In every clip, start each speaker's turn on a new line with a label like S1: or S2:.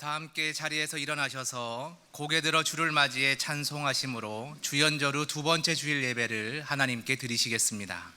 S1: 다 함께 자리에서 일어나셔서 고개 들어 주를 맞이해 찬송하심으로 주연절 후 두 번째 주일 예배를 하나님께 드리시겠습니다.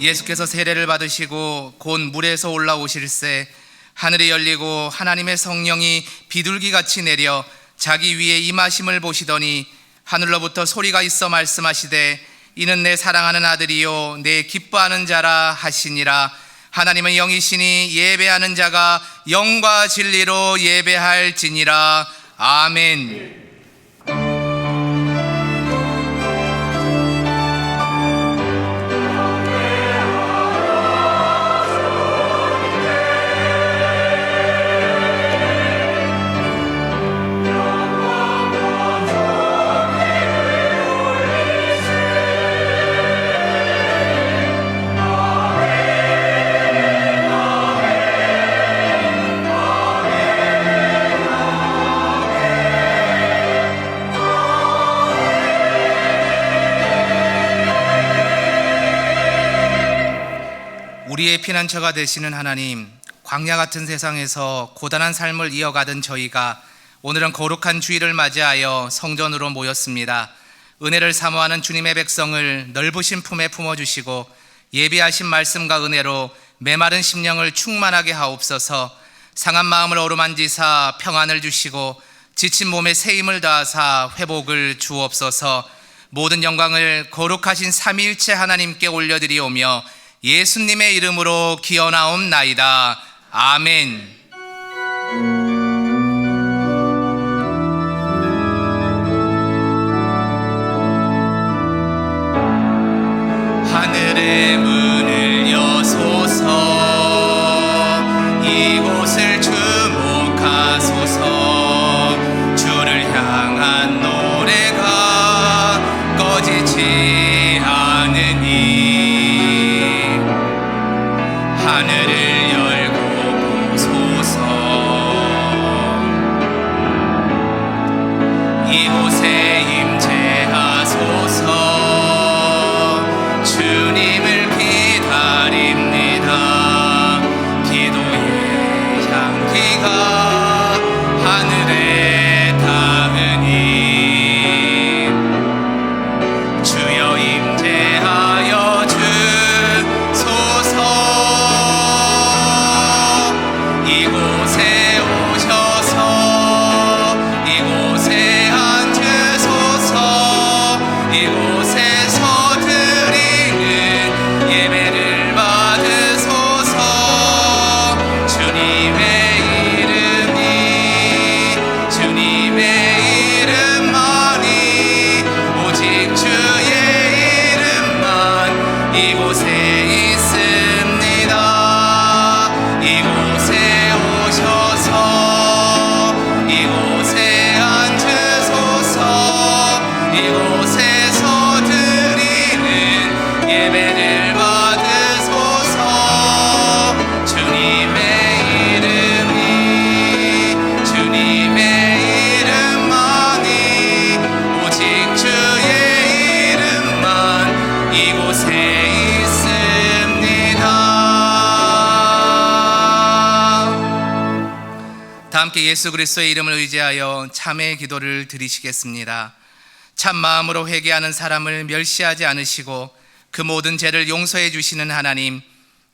S1: 예수께서 세례를 받으시고 곧 물에서 올라오실새 하늘이 열리고 하나님의 성령이 비둘기같이 내려 자기 위에 임하심을 보시더니 하늘로부터 소리가 있어 말씀하시되 이는 내 사랑하는 아들이요 내 기뻐하는 자라 하시니라. 하나님은 영이시니 예배하는 자가 영과 진리로 예배할지니라. 아멘. 우리의 피난처가 되시는 하나님, 광야 같은 세상에서 고단한 삶을 이어가던 저희가 오늘은 거룩한 주일을 맞이하여 성전으로 모였습니다. 은혜를 사모하는 주님의 백성을 넓으신 품에 품어주시고 예비하신 말씀과 은혜로 메마른 심령을 충만하게 하옵소서. 상한 마음을 어루만지사 평안을 주시고 지친 몸에 새 힘을 다하사 회복을 주옵소서. 모든 영광을 거룩하신 삼위일체 하나님께 올려드리오며 예수님의 이름으로 기어나옵나이다. 아멘. 하늘의 문을 여소서 이곳을 주목하소서. 주를 향한 노래가 꺼지지 않으니 하늘을 열고 보소서. 이곳에 임재하소서. 주님을 기다립니다. 기도의 향기가 하늘에 닿으니 주여 임재하여 주소서. 이곳에 오셔서 이곳에 앉으소서. 이곳에서 드리는 예배를 받으소서. 주님의 이름만이 오직 주의 이름만 이곳에 있습니다. 이곳에 오셔서 이곳에 앉으소서. 이곳에서 드리는 예배를 받으소서. 주님의 이름만이 오직 주의 이름만 이곳에 있습니다. 다 함께 예수 그리스도의 이름을 의지하여 참회의 기도를 드리시겠습니다. 참 마음으로 회개하는 사람을 멸시하지 않으시고 그 모든 죄를 용서해 주시는 하나님,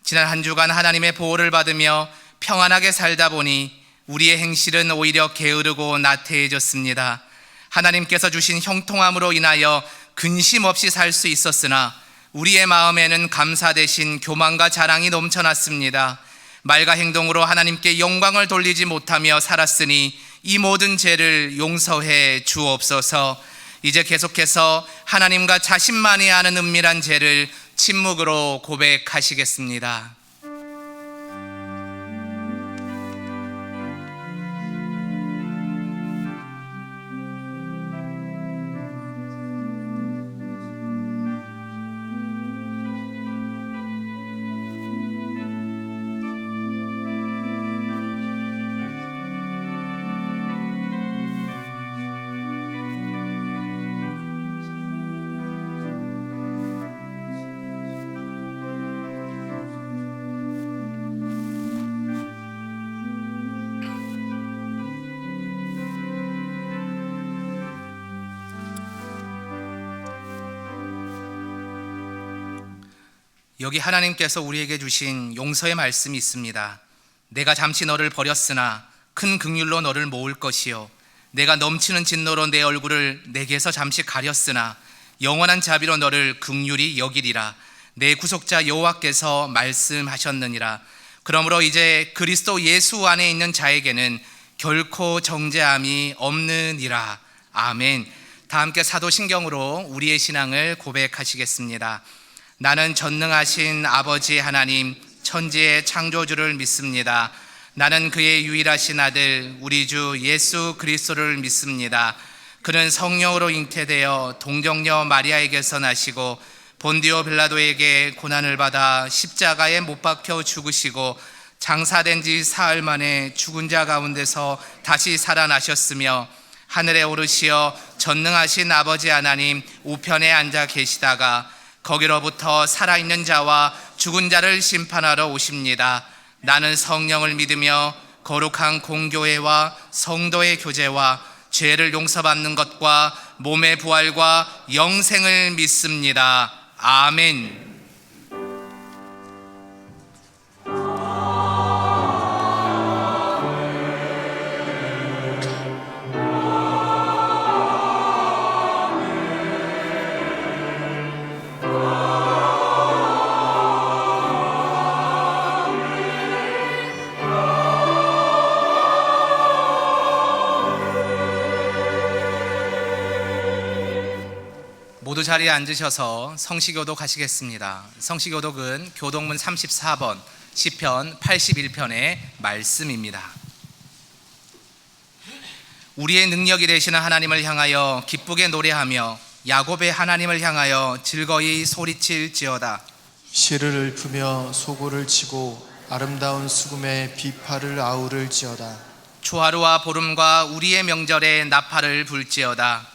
S1: 지난 한 주간 하나님의 보호를 받으며 평안하게 살다 보니 우리의 행실은 오히려 게으르고 나태해졌습니다. 하나님께서 주신 형통함으로 인하여 근심 없이 살 수 있었으나 우리의 마음에는 감사 대신 교만과 자랑이 넘쳐났습니다. 말과 행동으로 하나님께 영광을 돌리지 못하며 살았으니 이 모든 죄를 용서해 주옵소서. 이제 계속해서 하나님과 자신만이 아는 은밀한 죄를 침묵으로 고백하시겠습니다. 여기 하나님께서 우리에게 주신 용서의 말씀이 있습니다. 내가 잠시 너를 버렸으나 큰 긍휼로 너를 모을 것이요, 내가 넘치는 진노로 내 얼굴을 내게서 잠시 가렸으나 영원한 자비로 너를 긍휼히 여기리라. 내 구속자 여호와께서 말씀하셨느니라. 그러므로 이제 그리스도 예수 안에 있는 자에게는 결코 정죄함이 없느니라. 아멘. 다 함께 사도신경으로 우리의 신앙을 고백하시겠습니다. 나는 전능하신 아버지 하나님, 천지의 창조주를 믿습니다. 나는 그의 유일하신 아들 우리 주 예수 그리스도를 믿습니다. 그는 성령으로 잉태되어 동정녀 마리아에게서 나시고 본디오 빌라도에게 고난을 받아 십자가에 못 박혀 죽으시고 장사된 지 사흘 만에 죽은 자 가운데서 다시 살아나셨으며 하늘에 오르시어 전능하신 아버지 하나님 우편에 앉아 계시다가 거기로부터 살아있는 자와 죽은 자를 심판하러 오십니다. 나는 성령을 믿으며 거룩한 공교회와 성도의 교제와 죄를 용서받는 것과 몸의 부활과 영생을 믿습니다. 아멘. 모두 자리에 앉으셔서 성시교독 하시겠습니다. 성시교독은 교독문 34번 시편 81편의 말씀입니다. 우리의 능력이 되시는 하나님을 향하여 기쁘게 노래하며 야곱의 하나님을 향하여 즐거이 소리칠지어다.
S2: 시를 읊으며 소고를 치고 아름다운 수금에 비파를 아우를지어다.
S1: 초하루와 보름과 우리의 명절에 나팔을 불지어다.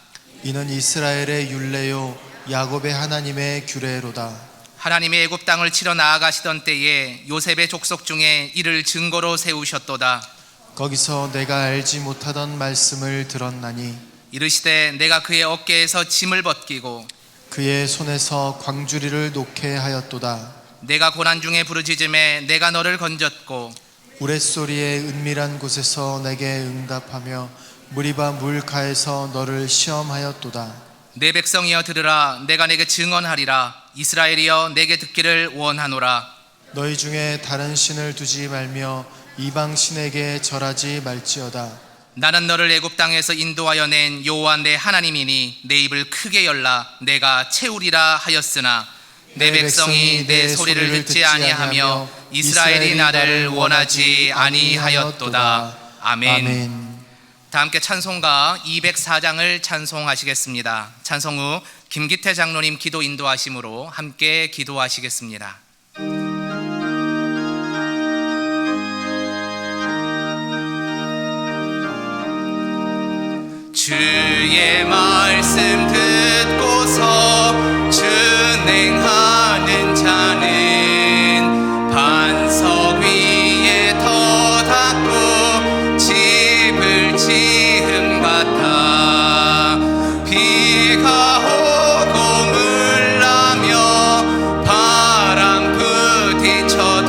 S2: 이는 이스라엘의 율례요 야곱의 하나님의 규례로다.
S1: 하나님의 애굽 땅을 치러 나아가시던 때에 요셉의 족속 중에 이를 증거로 세우셨도다.
S2: 거기서 내가 알지 못하던 말씀을 들었나니
S1: 이르시되 내가 그의 어깨에서 짐을 벗기고
S2: 그의 손에서 광주리를 놓게 하였도다.
S1: 내가 고난 중에 부르짖음에 내가 너를 건졌고
S2: 우레소리의 은밀한 곳에서 내게 응답하며 무리바 물가에서 너를 시험하였도다.
S1: 내 백성이여 들으라. 내가 내게 증언하리라. 이스라엘이여 내게 듣기를 원하노라.
S2: 너희 중에 다른 신을 두지 말며 이방 신에게 절하지 말지어다.
S1: 나는 너를 애굽 땅에서 인도하여 낸 여호와 내 하나님이니 내 입을 크게 열라. 내가 채우리라 하였으나 내 백성이 내 소리를 듣지 아니하며 이스라엘이 나를 원하지 아니하였도다. 아멘. 다 함께 찬송가 204장을 찬송하시겠습니다. 찬송 후 김기태 장로님 기도 인도하심으로 함께 기도하시겠습니다. 주의 말씀 듣고서 준행하는 자는 반석 위에 터 닦고 집을 지음 같아. 비가 오고 물 나며 바람 부딪혀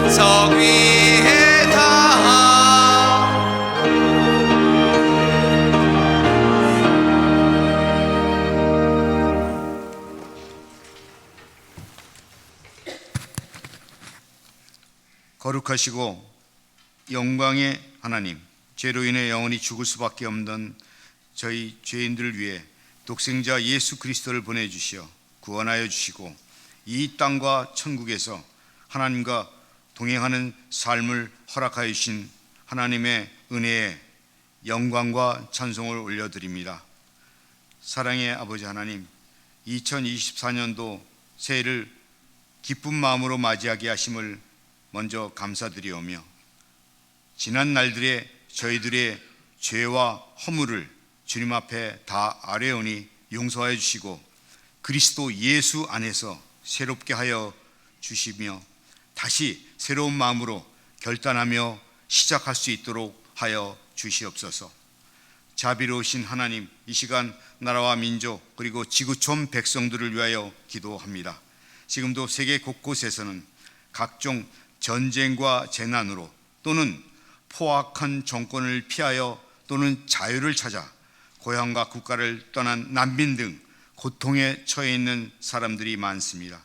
S1: 석 위에 닿아
S3: 거룩하시고 영광의 하나님, 죄로 인해 영원히 죽을 수밖에 없는 저희 죄인들을 위해 독생자 예수 그리스도를 보내주시어 구원하여 주시고 이 땅과 천국에서 하나님과 동행하는 삶을 허락하여 주신 하나님의 은혜에 영광과 찬송을 올려드립니다. 사랑의 아버지 하나님, 2024년도 새해를 기쁜 마음으로 맞이하게 하심을 먼저 감사드리오며 지난 날들의 저희들의 죄와 허물을 주님 앞에 다 아뢰오니 용서하여 주시고 그리스도 예수 안에서 새롭게 하여 주시며 다시 새로운 마음으로 결단하며 시작할 수 있도록 하여 주시옵소서. 자비로우신 하나님, 이 시간 나라와 민족 그리고 지구촌 백성들을 위하여 기도합니다. 지금도 세계 곳곳에서는 각종 전쟁과 재난으로 또는 포악한 정권을 피하여 또는 자유를 찾아 고향과 국가를 떠난 난민 등 고통에 처해 있는 사람들이 많습니다.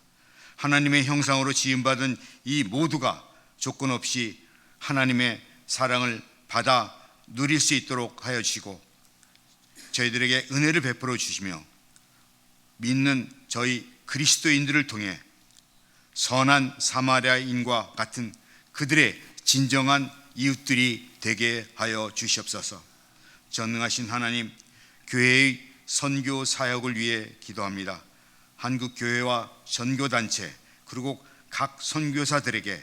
S3: 하나님의 형상으로 지음받은 이 모두가 조건 없이 하나님의 사랑을 받아 누릴 수 있도록 하여 주시고 저희들에게 은혜를 베풀어 주시며 믿는 저희 그리스도인들을 통해 선한 사마리아인과 같은 그들의 진정한 이웃들이 되게 하여 주시옵소서. 전능하신 하나님, 교회의 선교 사역을 위해 기도합니다. 한국 교회와 선교단체 그리고 각 선교사들에게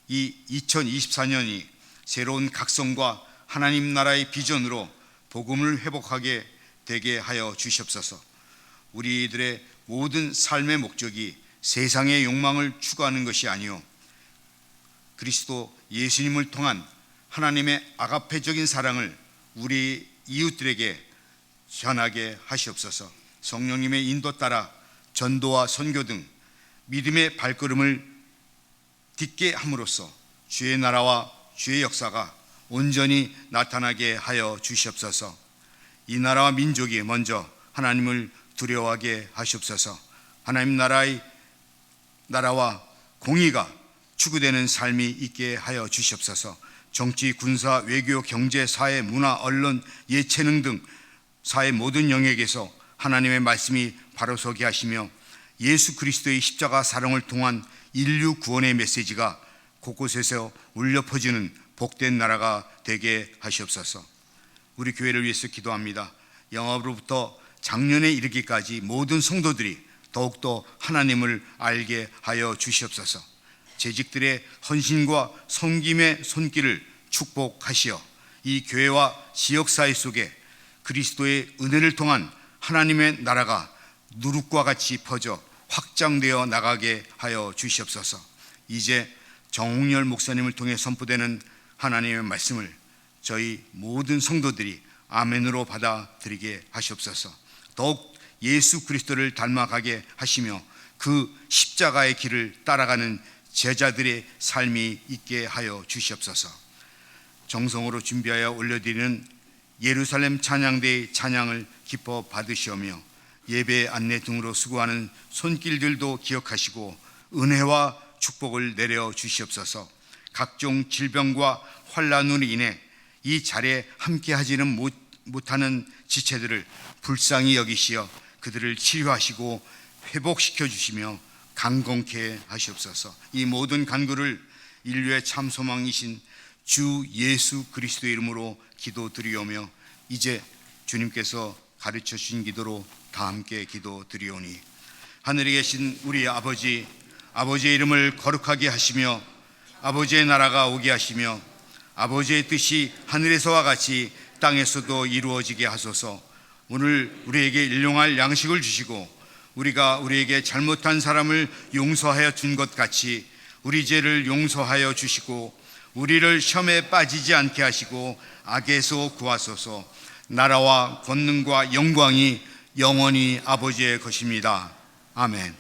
S3: 이 2024년이 새로운 각성과 하나님 나라의 비전으로 복음을 회복하게 되게 하여 주시옵소서. 우리들의 모든 삶의 목적이 세상의 욕망을 추구하는 것이 아니요 그리스도 예수님을 통한 하나님의 아가페적인 사랑을 우리 이웃들에게 전하게 하시옵소서. 성령님의 인도 따라 전도와 선교 등 믿음의 발걸음을 딛게 함으로써 주의 나라와 주의 역사가 온전히 나타나게 하여 주시옵소서. 이 나라와 민족이 먼저 하나님을 두려워하게 하시옵소서. 하나님 나라와 공의가 추구되는 삶이 있게 하여 주시옵소서. 정치, 군사, 외교, 경제, 사회, 문화, 언론, 예체능 등 사회 모든 영역에서 하나님의 말씀이 바로 서게 하시며 예수 그리스도의 십자가 사랑을 통한 인류 구원의 메시지가 곳곳에서 울려 퍼지는 복된 나라가 되게 하시옵소서. 우리 교회를 위해서 기도합니다. 영업으로부터 작년에 이르기까지 모든 성도들이 더욱더 하나님을 알게 하여 주시옵소서. 재직들의 헌신과 섬김의 손길을 축복하시어 이 교회와 지역사회 속에 그리스도의 은혜를 통한 하나님의 나라가 누룩과 같이 퍼져 확장되어 나가게 하여 주시옵소서. 이제 정홍열 목사님을 통해 선포되는 하나님의 말씀을 저희 모든 성도들이 아멘으로 받아들이게 하시옵소서. 더욱 예수 그리스도를 닮아가게 하시며 그 십자가의 길을 따라가는 제자들의 삶이 있게 하여 주시옵소서. 정성으로 준비하여 올려드리는 예루살렘 찬양대의 찬양을 기뻐 받으시오며 예배 안내 등으로 수고하는 손길들도 기억하시고 은혜와 축복을 내려 주시옵소서. 각종 질병과 환난으로 인해 이 자리에 함께 하지는 못하는 지체들을 불쌍히 여기시어 그들을 치료하시고 회복시켜 주시며 강건케 하시옵소서. 이 모든 간구를 인류의 참 소망이신 주 예수 그리스도의 이름으로 기도드리오며 이제 주님께서 가르쳐 주신 기도로 다 함께 기도드리오니 하늘에 계신 우리 아버지, 아버지의 이름을 거룩하게 하시며 아버지의 나라가 오게 하시며 아버지의 뜻이 하늘에서와 같이 땅에서도 이루어지게 하소서. 오늘 우리에게 일용할 양식을 주시고 우리가 우리에게 잘못한 사람을 용서하여 준 것 같이 우리 죄를 용서하여 주시고 우리를 시험에 빠지지 않게 하시고 악에서 구하소서. 나라와 권능과 영광이 영원히 아버지의 것입니다. 아멘.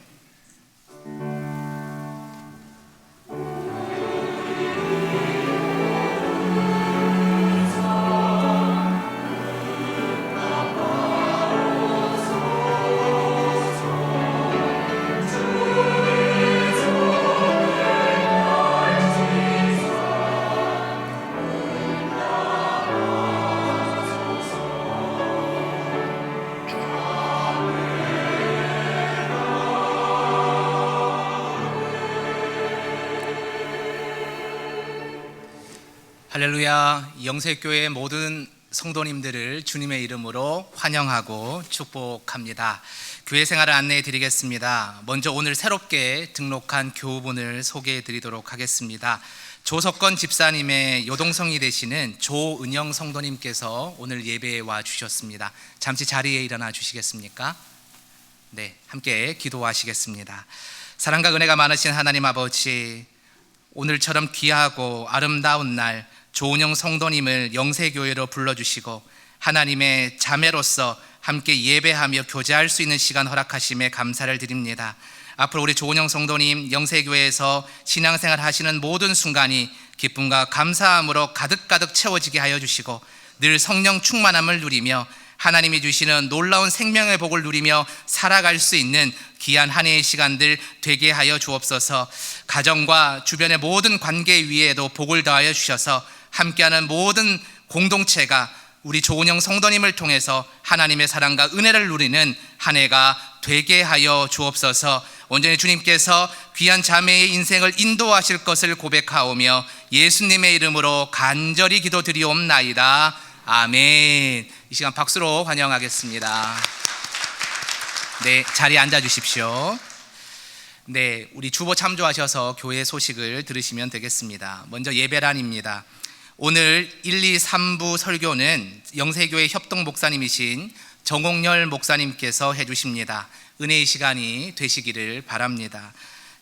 S1: 할렐루야. 영세교회 모든 성도님들을 주님의 이름으로 환영하고 축복합니다. 교회 생활을 안내해 드리겠습니다. 먼저 오늘 새롭게 등록한 교우분을 소개해 드리도록 하겠습니다. 조석건 집사님의 여동생이 되시는 조은영 성도님께서 오늘 예배에 와 주셨습니다. 잠시 자리에 일어나 주시겠습니까? 네, 함께 기도하시겠습니다. 사랑과 은혜가 많으신 하나님 아버지, 오늘처럼 귀하고 아름다운 날 조은영 성도님을 영세교회로 불러주시고 하나님의 자매로서 함께 예배하며 교제할 수 있는 시간 허락하심에 감사를 드립니다. 앞으로 우리 조은영 성도님 영세교회에서 신앙생활 하시는 모든 순간이 기쁨과 감사함으로 가득가득 채워지게 하여 주시고 늘 성령 충만함을 누리며 하나님이 주시는 놀라운 생명의 복을 누리며 살아갈 수 있는 귀한 한 해의 시간들 되게 하여 주옵소서. 가정과 주변의 모든 관계 위에도 복을 더하여 주셔서 함께하는 모든 공동체가 우리 조은영 성도님을 통해서 하나님의 사랑과 은혜를 누리는 한 해가 되게 하여 주옵소서. 온전히 주님께서 귀한 자매의 인생을 인도하실 것을 고백하오며 예수님의 이름으로 간절히 기도드리옵나이다. 아멘. 이 시간 박수로 환영하겠습니다. 네, 자리에 앉아 주십시오. 네, 우리 주보 참조하셔서 교회 소식을 들으시면 되겠습니다. 먼저 예배란입니다. 오늘 1, 2, 3부 설교는 영세교회 협동 목사님이신 정옥열 목사님께서 해주십니다. 은혜의 시간이 되시기를 바랍니다.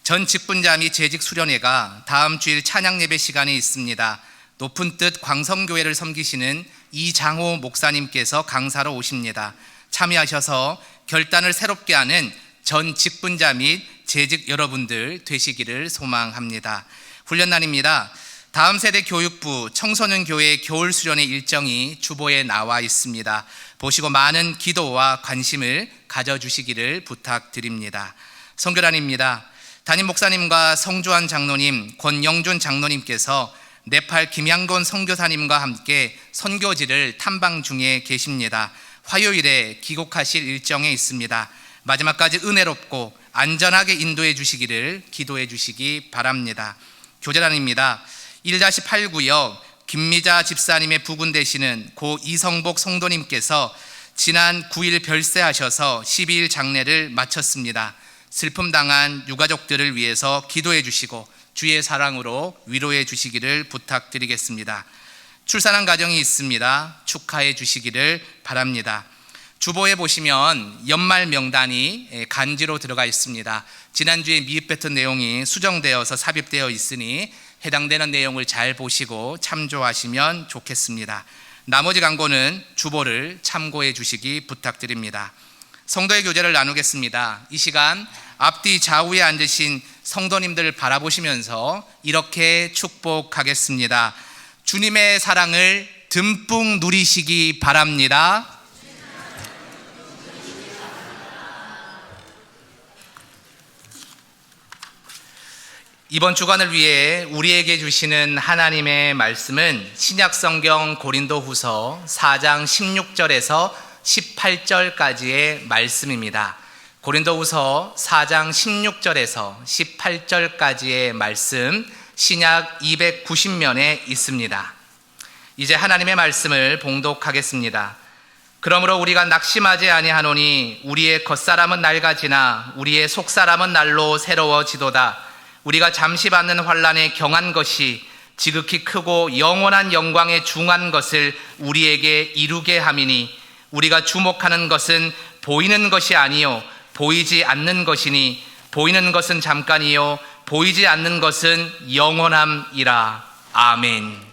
S1: 전 직분자 및 재직 수련회가 다음 주일 찬양 예배 시간에 있습니다. 높은 뜻 광성교회를 섬기시는 이장호 목사님께서 강사로 오십니다. 참여하셔서 결단을 새롭게 하는 전 직분자 및 재직 여러분들 되시기를 소망합니다. 훈련날입니다. 다음 세대 교육부 청소년 교회 겨울 수련회 일정이 주보에 나와 있습니다. 보시고 많은 기도와 관심을 가져주시기를 부탁드립니다. 선교란입니다. 담임 목사님과 성주환 장로님, 권영준 장로님께서 네팔 김양곤 선교사님과 함께 선교지를 탐방 중에 계십니다. 화요일에 귀국하실 일정에 있습니다. 마지막까지 은혜롭고 안전하게 인도해 주시기를 기도해 주시기 바랍니다. 교제란입니다. 1-8구역 김미자 집사님의 부군 되시는 고 이성복 성도님께서 지난 9일 별세하셔서 12일 장례를 마쳤습니다. 슬픔 당한 유가족들을 위해서 기도해 주시고 주의 사랑으로 위로해 주시기를 부탁드리겠습니다. 출산한 가정이 있습니다. 축하해 주시기를 바랍니다. 주보에 보시면 연말 명단이 간지로 들어가 있습니다. 지난주에 미흡했던 내용이 수정되어서 삽입되어 있으니 해당되는 내용을 잘 보시고 참조하시면 좋겠습니다. 나머지 광고는 주보를 참고해 주시기 부탁드립니다. 성도의 교제를 나누겠습니다. 이 시간 앞뒤 좌우에 앉으신 성도님들을 바라보시면서 이렇게 축복하겠습니다. 주님의 사랑을 듬뿍 누리시기 바랍니다. 이번 주간을 위해 우리에게 주시는 하나님의 말씀은 신약성경 고린도후서 4장 16절에서 18절까지의 말씀입니다. 고린도후서 4장 16절에서 18절까지의 말씀, 신약 290면에 있습니다. 이제 하나님의 말씀을 봉독하겠습니다. 그러므로 우리가 낙심하지 아니하노니 우리의 겉사람은 낡아지나 우리의 속사람은 날로 새로워지도다. 우리가 잠시 받는 환난에 경한 것이 지극히 크고 영원한 영광에 중한 것을 우리에게 이루게 함이니 우리가 주목하는 것은 보이는 것이 아니요 보이지 않는 것이니 보이는 것은 잠깐이요 보이지 않는 것은 영원함이라. 아멘.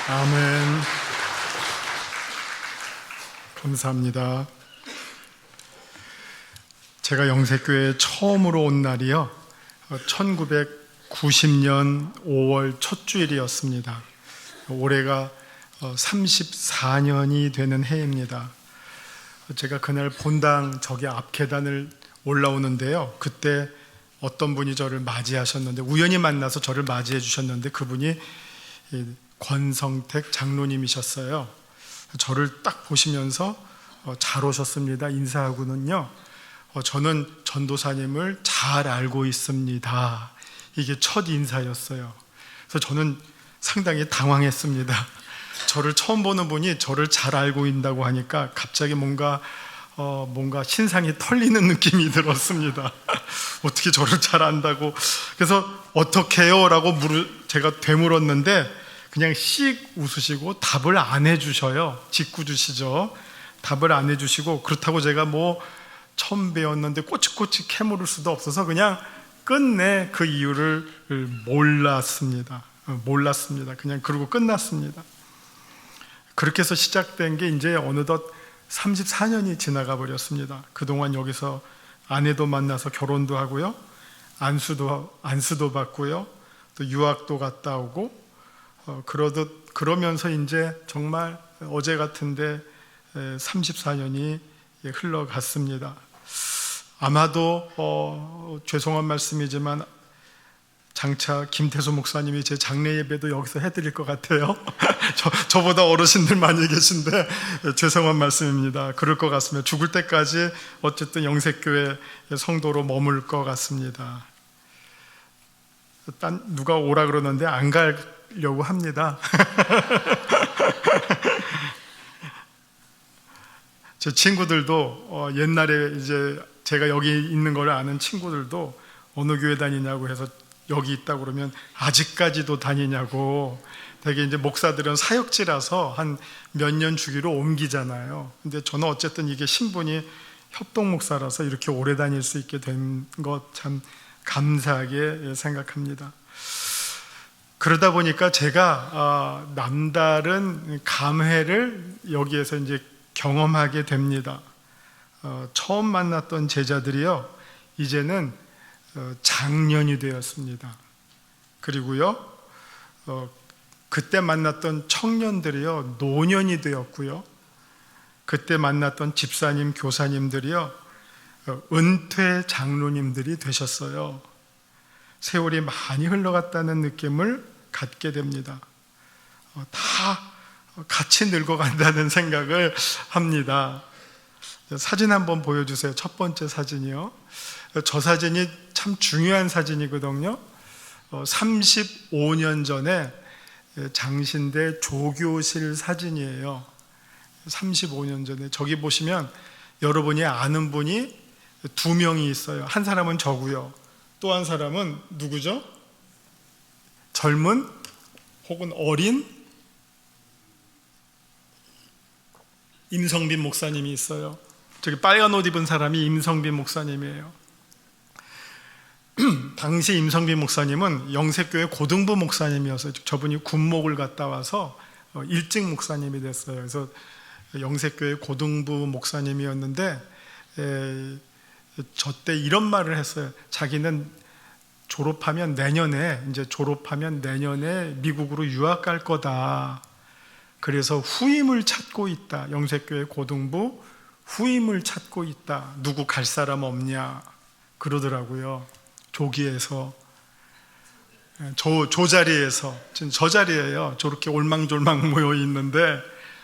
S4: 아멘. 감사합니다. 제가 영세교회에 처음으로 온 날이요, 1990년 5월 첫 주일이었습니다. 올해가 34년이 되는 해입니다. 제가 그날 본당 저기 앞 계단을 올라오는데요, 그때 어떤 분이 저를 맞이하셨는데, 우연히 만나서 저를 맞이해 주셨는데, 그분이 권성택 장로님이셨어요. 저를 딱 보시면서 잘 오셨습니다 인사하고는요, 저는 전도사님을 잘 알고 있습니다, 이게 첫 인사였어요. 그래서 저는 상당히 당황했습니다. 저를 처음 보는 분이 저를 잘 알고 있다고 하니까 갑자기 뭔가 신상이 털리는 느낌이 들었습니다. 어떻게 저를 잘 안다고. 그래서 어떻게 해요? 라고 제가 되물었는데 그냥 씩 웃으시고 답을 안 해주셔요. 짓궂으시죠. 답을 안 해주시고, 그렇다고 제가 처음 배웠는데 꼬치꼬치 캐물을 수도 없어서 그냥 끝내 그 이유를 몰랐습니다. 그냥 그러고 끝났습니다. 그렇게 해서 시작된 게 이제 어느덧 34년이 지나가 버렸습니다. 그동안 여기서 아내도 만나서 결혼도 하고요, 안수도 받고요, 또 유학도 갔다 오고, 그러면서 이제 정말 어제 같은데 34년이 흘러갔습니다. 아마도 죄송한 말씀이지만 장차 김태수 목사님이 제 장례 예배도 여기서 해드릴 것 같아요. 저보다 어르신들 많이 계신데 죄송한 말씀입니다. 그럴 것 같습니다. 죽을 때까지 어쨌든 영세교회 성도로 머물 것 같습니다. 누가 오라 그러는데 안 가려고 합니다. 제 친구들도 옛날에 이제 제가 여기 있는 걸 아는 친구들도 어느 교회 다니냐고 해서 여기 있다고 그러면 아직까지도 다니냐고. 되게 이제 목사들은 사역지라서 한 몇 년 주기로 옮기잖아요. 근데 저는 어쨌든 이게 신분이 협동 목사라서 이렇게 오래 다닐 수 있게 된 것 참 감사하게 생각합니다. 그러다 보니까 제가 남다른 감회를 여기에서 이제 경험하게 됩니다. 처음 만났던 제자들이요, 이제는 장년이 되었습니다. 그리고요, 그때 만났던 청년들이요, 노년이 되었고요, 그때 만났던 집사님, 교사님들이요, 은퇴 장로님들이 되셨어요. 세월이 많이 흘러갔다는 느낌을 갖게 됩니다. 다 같이 늙어간다는 생각을 합니다. 사진 한번 보여주세요. 첫 번째 사진이요. 저 사진이 참 중요한 사진이거든요. 35년 전에 장신대 조교실 사진이에요. 35년 전에. 저기 보시면 여러분이 아는 분이 두 명이 있어요. 한 사람은 저고요, 또 한 사람은 누구죠? 젊은 혹은 어린 임성빈 목사님이 있어요. 저기 빨간 옷 입은 사람이 임성빈 목사님이에요. 당시 임성빈 목사님은 영세교회 고등부 목사님이어서 저분이 군목을 갔다 와서 일찍 목사님이 됐어요. 그래서 영세교회 고등부 목사님이었는데 저 때 이런 말을 했어요. 자기는 졸업하면 내년에 미국으로 유학 갈 거다. 그래서 후임을 찾고 있다. 영세교회 고등부 후임을 찾고 있다. 누구 갈 사람 없냐 그러더라고요. 조기에서, 저 자리에서, 저 자리에요. 저렇게 올망졸망 모여 있는데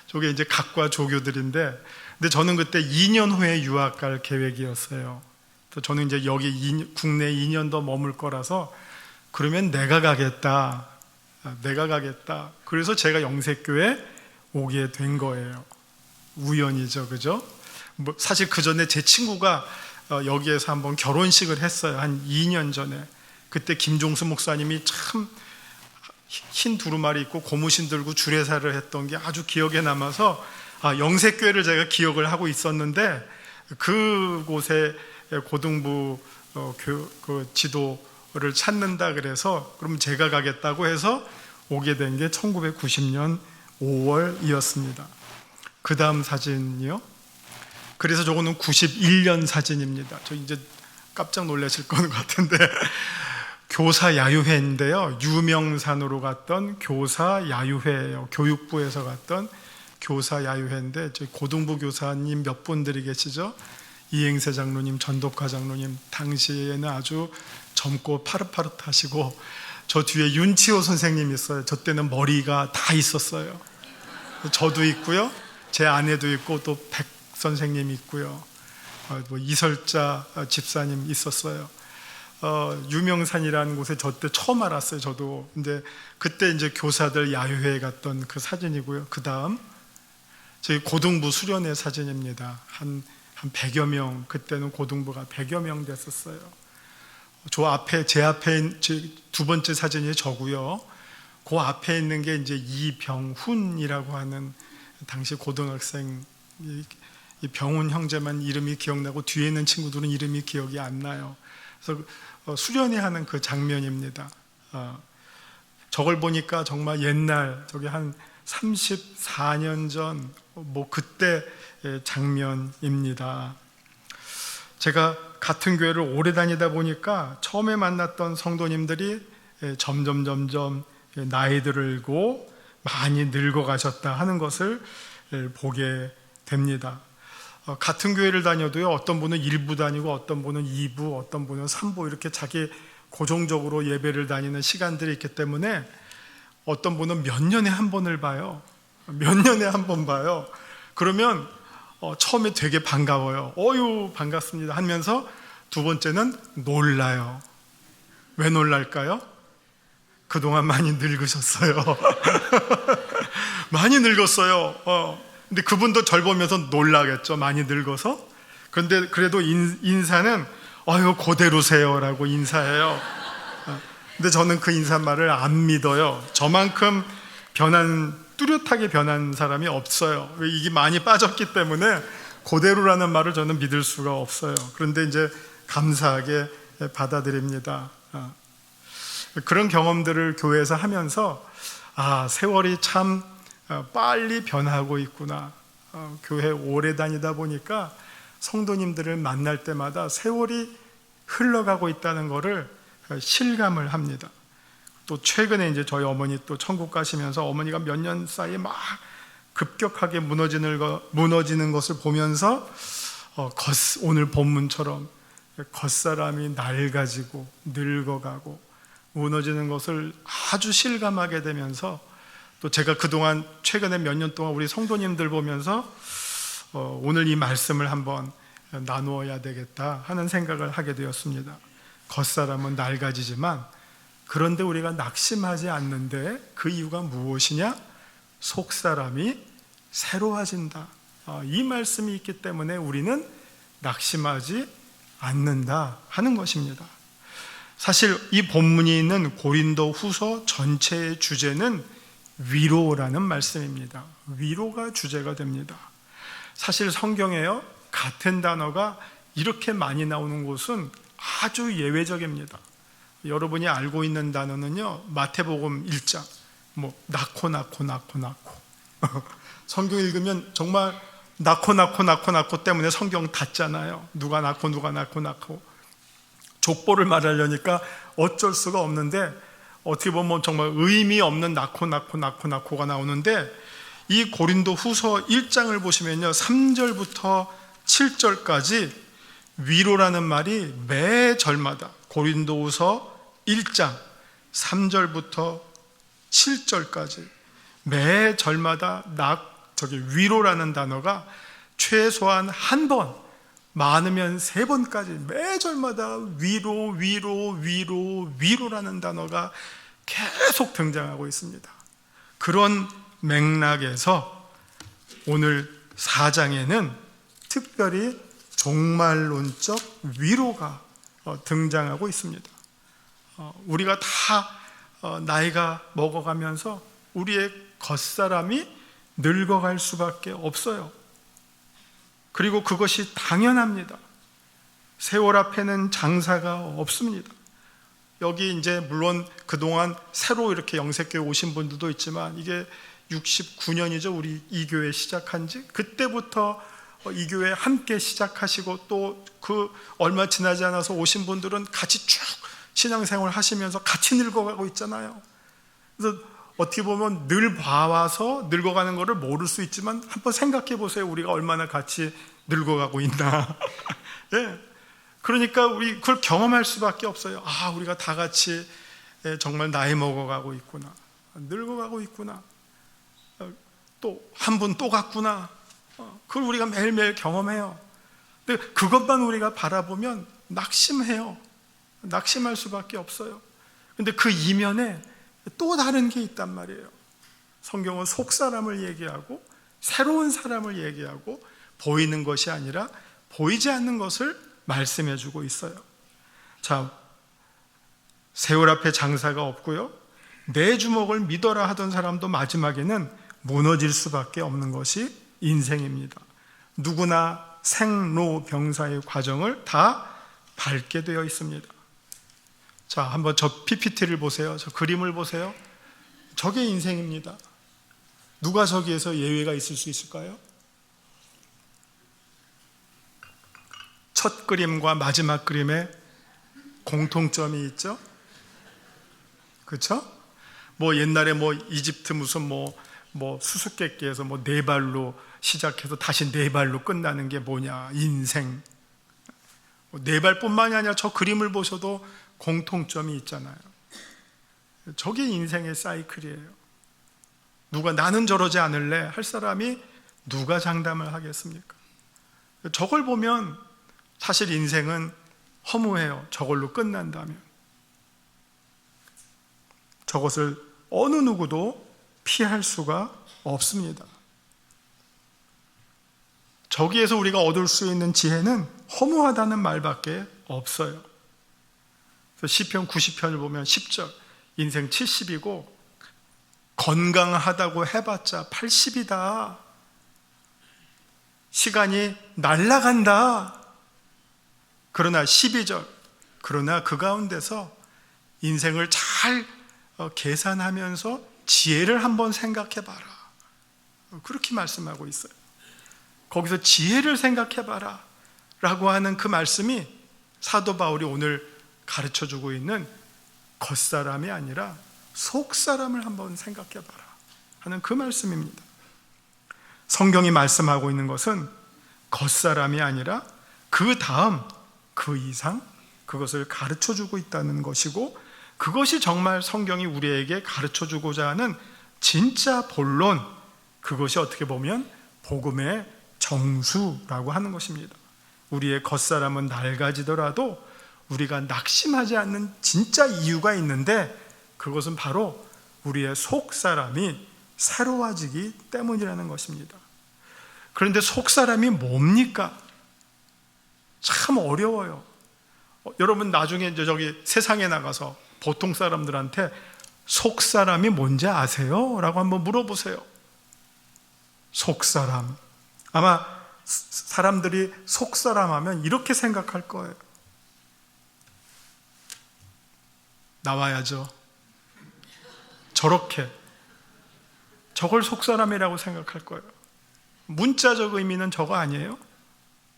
S4: 저게 이제 각과 조교들인데, 근데 저는 그때 2년 후에 유학 갈 계획이었어요. 또 저는 이제 여기 국내 2년 더 머물 거라서 그러면 내가 가겠다. 그래서 제가 영세교회 오게 된 거예요. 우연이죠, 그죠? 사실 그 전에 제 친구가 여기에서 한번 결혼식을 했어요. 한 2년 전에. 그때 김종수 목사님이 참 흰 두루마리 입고 고무신 들고 주례사를 했던 게 아주 기억에 남아서 영세교회를 제가 기억을 하고 있었는데, 그곳에 고등부 그 지도를 찾는다 그래서 그럼 제가 가겠다고 해서 오게 된 게 1990년 5월이었습니다. 그 다음 사진이요. 그래서 저거는 91년 사진입니다. 저 이제 깜짝 놀라실 것 같은데 교사 야유회인데요. 유명산으로 갔던 교사 야유회예요. 교육부에서 갔던 교사 야유회인데 저희 고등부 교사님 몇 분들이 계시죠? 이행세 장로님, 전독화 장로님, 당시에는 아주 젊고 파릇파릇하시고, 저 뒤에 윤치호 선생님 있어요. 저 때는 머리가 다 있었어요. 저도 있고요, 제 아내도 있고, 또 백 선생님 있고요, 뭐 이설자 집사님 있었어요. 유명산이라는 곳에 저 때 처음 알았어요. 저도. 근데 그때 이제 교사들 야유회에 갔던 그 사진이고요. 그 다음 저희 고등부 수련회 사진입니다. 한 100여 명, 그때는 고등부가 100여 명 됐었어요. 저 앞에, 제 앞에 두 번째 사진이 저고요. 그 앞에 있는 게 이제 이병훈이라고 하는 당시 고등학생, 이 병훈 형제만 이름이 기억나고 뒤에 있는 친구들은 이름이 기억이 안 나요. 그래서 수련회 하는 그 장면입니다. 저걸 보니까 정말 옛날, 저기 한 34년 전, 뭐 그때 장면입니다. 제가 같은 교회를 오래 다니다 보니까 처음에 만났던 성도님들이 점점 나이 들고 많이 늙어가셨다 하는 것을 보게 됩니다. 같은 교회를 다녀도요, 어떤 분은 1부 다니고 어떤 분은 2부, 어떤 분은 3부, 이렇게 자기 고정적으로 예배를 다니는 시간들이 있기 때문에 어떤 분은 몇 년에 한 번을 봐요. 몇 년에 한 번 봐요. 그러면 처음에 되게 반가워요. 어유 반갑습니다 하면서 두 번째는 놀라요. 왜 놀랄까요? 그동안 많이 늙으셨어요. 많이 늙었어요. 근데 그분도 절 보면서 놀라겠죠. 많이 늙어서. 그런데 그래도 인사는 어유 그대로세요 라고 인사해요. 근데 저는 그 인사말을 안 믿어요. 저만큼 뚜렷하게 변한 사람이 없어요. 이게 많이 빠졌기 때문에 그대로라는 말을 저는 믿을 수가 없어요. 그런데 이제 감사하게 받아들입니다. 그런 경험들을 교회에서 하면서 세월이 참 빨리 변하고 있구나. 교회 오래 다니다 보니까 성도님들을 만날 때마다 세월이 흘러가고 있다는 것을 실감을 합니다. 또 최근에 이제 저희 어머니 또 천국 가시면서 어머니가 몇 년 사이에 막 급격하게 무너지는 것을 보면서 오늘 본문처럼 겉사람이 낡아지고 늙어가고 무너지는 것을 아주 실감하게 되면서, 또 제가 그동안 최근에 몇 년 동안 우리 성도님들 보면서 오늘 이 말씀을 한번 나누어야 되겠다 하는 생각을 하게 되었습니다. 겉사람은 낡아지지만 그런데 우리가 낙심하지 않는데 그 이유가 무엇이냐? 속사람이 새로워진다. 이 말씀이 있기 때문에 우리는 낙심하지 않는다 하는 것입니다. 사실 이 본문이 있는 고린도 후서 전체의 주제는 위로라는 말씀입니다. 위로가 주제가 됩니다. 사실 성경에요, 같은 단어가 이렇게 많이 나오는 곳은 아주 예외적입니다. 여러분이 알고 있는 단어는요, 마태복음 1장, 낳고 성경 읽으면 정말 낳고 때문에 성경 닫잖아요. 누가 낳고 족보를 말하려니까 어쩔 수가 없는데, 어떻게 보면 정말 의미 없는 낳고가 나오는데, 이 고린도 후서 1장을 보시면요, 3절부터 7절까지 위로라는 말이 매 절마다, 고린도후서 1장 3절부터 7절까지 매 절마다 위로라는 단어가 최소한 한 번, 많으면 3번까지 매 절마다 위로라는 단어가 계속 등장하고 있습니다. 그런 맥락에서 오늘 4장에는 특별히 종말론적 위로가 등장하고 있습니다. 우리가 다 나이가 먹어가면서 우리의 겉사람이 늙어갈 수밖에 없어요. 그리고 그것이 당연합니다. 세월 앞에는 장사가 없습니다. 여기 이제 물론 그동안 새로 이렇게 영색교회 오신 분들도 있지만 이게 69년이죠. 우리 이 교회 시작한 지. 그때부터 이 교회 함께 시작하시고 또 그 얼마 지나지 않아서 오신 분들은 같이 쭉 신앙생활 하시면서 같이 늙어가고 있잖아요. 그래서 어떻게 보면 늘 봐와서 늙어가는 것을 모를 수 있지만 한번 생각해 보세요. 우리가 얼마나 같이 늙어가고 있나. 예. 그러니까 우리 그걸 경험할 수밖에 없어요. 아, 우리가 다 같이 정말 나이 먹어가고 있구나. 늙어가고 있구나. 또 한 분 또 갔구나. 그걸 우리가 매일매일 경험해요. 근데 그것만 우리가 바라보면 낙심해요. 낙심할 수밖에 없어요. 근데 그 이면에 또 다른 게 있단 말이에요. 성경은 속 사람을 얘기하고 새로운 사람을 얘기하고 보이는 것이 아니라 보이지 않는 것을 말씀해 주고 있어요. 자, 세월 앞에 장사가 없고요, 내 주먹을 믿어라 하던 사람도 마지막에는 무너질 수밖에 없는 것이 인생입니다. 누구나 생로병사의 과정을 다 밟게 되어 있습니다. 자, 한번 저 PPT를 보세요. 저 그림을 보세요. 저게 인생입니다. 누가 저기에서 예외가 있을 수 있을까요? 첫 그림과 마지막 그림에 공통점이 있죠? 그렇죠? 뭐 옛날에 뭐 이집트 무슨 뭐 수수께끼에서 뭐 네 발로 시작해서 다시 네 발로 끝나는 게 뭐냐, 인생. 네 발뿐만이 아니라 저 그림을 보셔도 공통점이 있잖아요. 저게 인생의 사이클이에요. 누가 나는 저러지 않을래 할 사람이 누가 장담을 하겠습니까? 저걸 보면 사실 인생은 허무해요. 저걸로 끝난다면. 저것을 어느 누구도 피할 수가 없습니다. 저기에서 우리가 얻을 수 있는 지혜는 허무하다는 말밖에 없어요. 시편 90편을 보면 10절, 인생 70이고 건강하다고 해봤자 80이다. 시간이 날아간다. 그러나 12절, 그러나 그 가운데서 인생을 잘 계산하면서 지혜를 한번 생각해봐라. 그렇게 말씀하고 있어요. 거기서 지혜를 생각해봐라 라고 하는 그 말씀이 사도 바울이 오늘 가르쳐주고 있는 겉사람이 아니라 속사람을 한번 생각해봐라 하는 그 말씀입니다. 성경이 말씀하고 있는 것은 겉사람이 아니라 그 다음, 그 이상 그것을 가르쳐주고 있다는 것이고, 그것이 정말 성경이 우리에게 가르쳐주고자 하는 진짜 본론, 그것이 어떻게 보면 복음의 정수라고 하는 것입니다. 우리의 겉사람은 낡아지더라도 우리가 낙심하지 않는 진짜 이유가 있는데, 그것은 바로 우리의 속사람이 새로워지기 때문이라는 것입니다. 그런데 속사람이 뭡니까? 참 어려워요. 여러분 나중에 저기 세상에 나가서 보통 사람들한테 속사람이 뭔지 아세요? 라고 한번 물어보세요. 속사람. 아마 사람들이 속사람 하면 이렇게 생각할 거예요. 나와야죠. 저렇게. 저걸 속사람이라고 생각할 거예요. 문자적 의미는 저거 아니에요?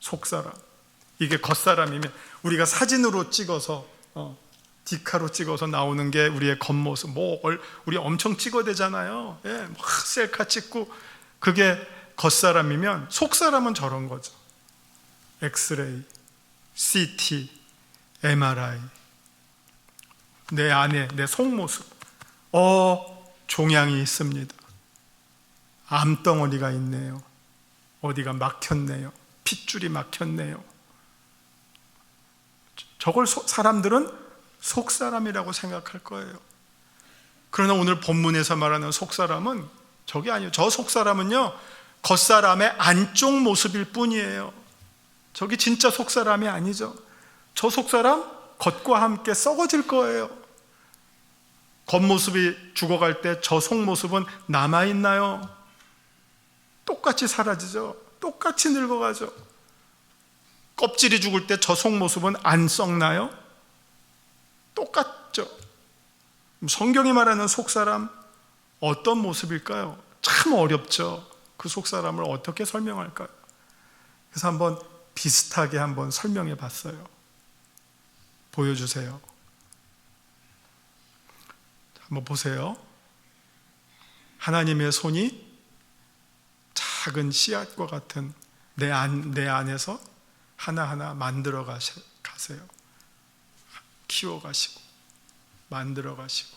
S4: 속사람. 이게 겉사람이면 우리가 사진으로 찍어서 디카로 찍어서 나오는 게 우리의 겉모습. 우리 엄청 찍어대잖아요. 예, 막 셀카 찍고. 그게 겉사람이면 속사람은 저런 거죠. 엑스레이, CT, MRI. 내 안에 내 속모습. 종양이 있습니다. 암덩어리가 있네요. 어디가 막혔네요. 핏줄이 막혔네요. 저걸 사람들은 속사람이라고 생각할 거예요. 그러나 오늘 본문에서 말하는 속사람은 저게 아니에요. 저 속사람은요, 겉사람의 안쪽 모습일 뿐이에요. 저게 진짜 속사람이 아니죠. 저 속사람 겉과 함께 썩어질 거예요. 겉모습이 죽어갈 때 저 속모습은 남아있나요? 똑같이 사라지죠. 똑같이 늙어가죠. 껍질이 죽을 때 저 속모습은 안 썩나요? 어렵죠. 성경이 말하는 속사람 어떤 모습일까요? 참 어렵죠. 그 속사람을 어떻게 설명할까요? 그래서 한번 비슷하게 한번 설명해 봤어요. 보여주세요. 한번 보세요. 하나님의 손이 작은 씨앗과 같은 내 안에서 하나하나 만들어 가세요. 키워 가시고 만들어 가시고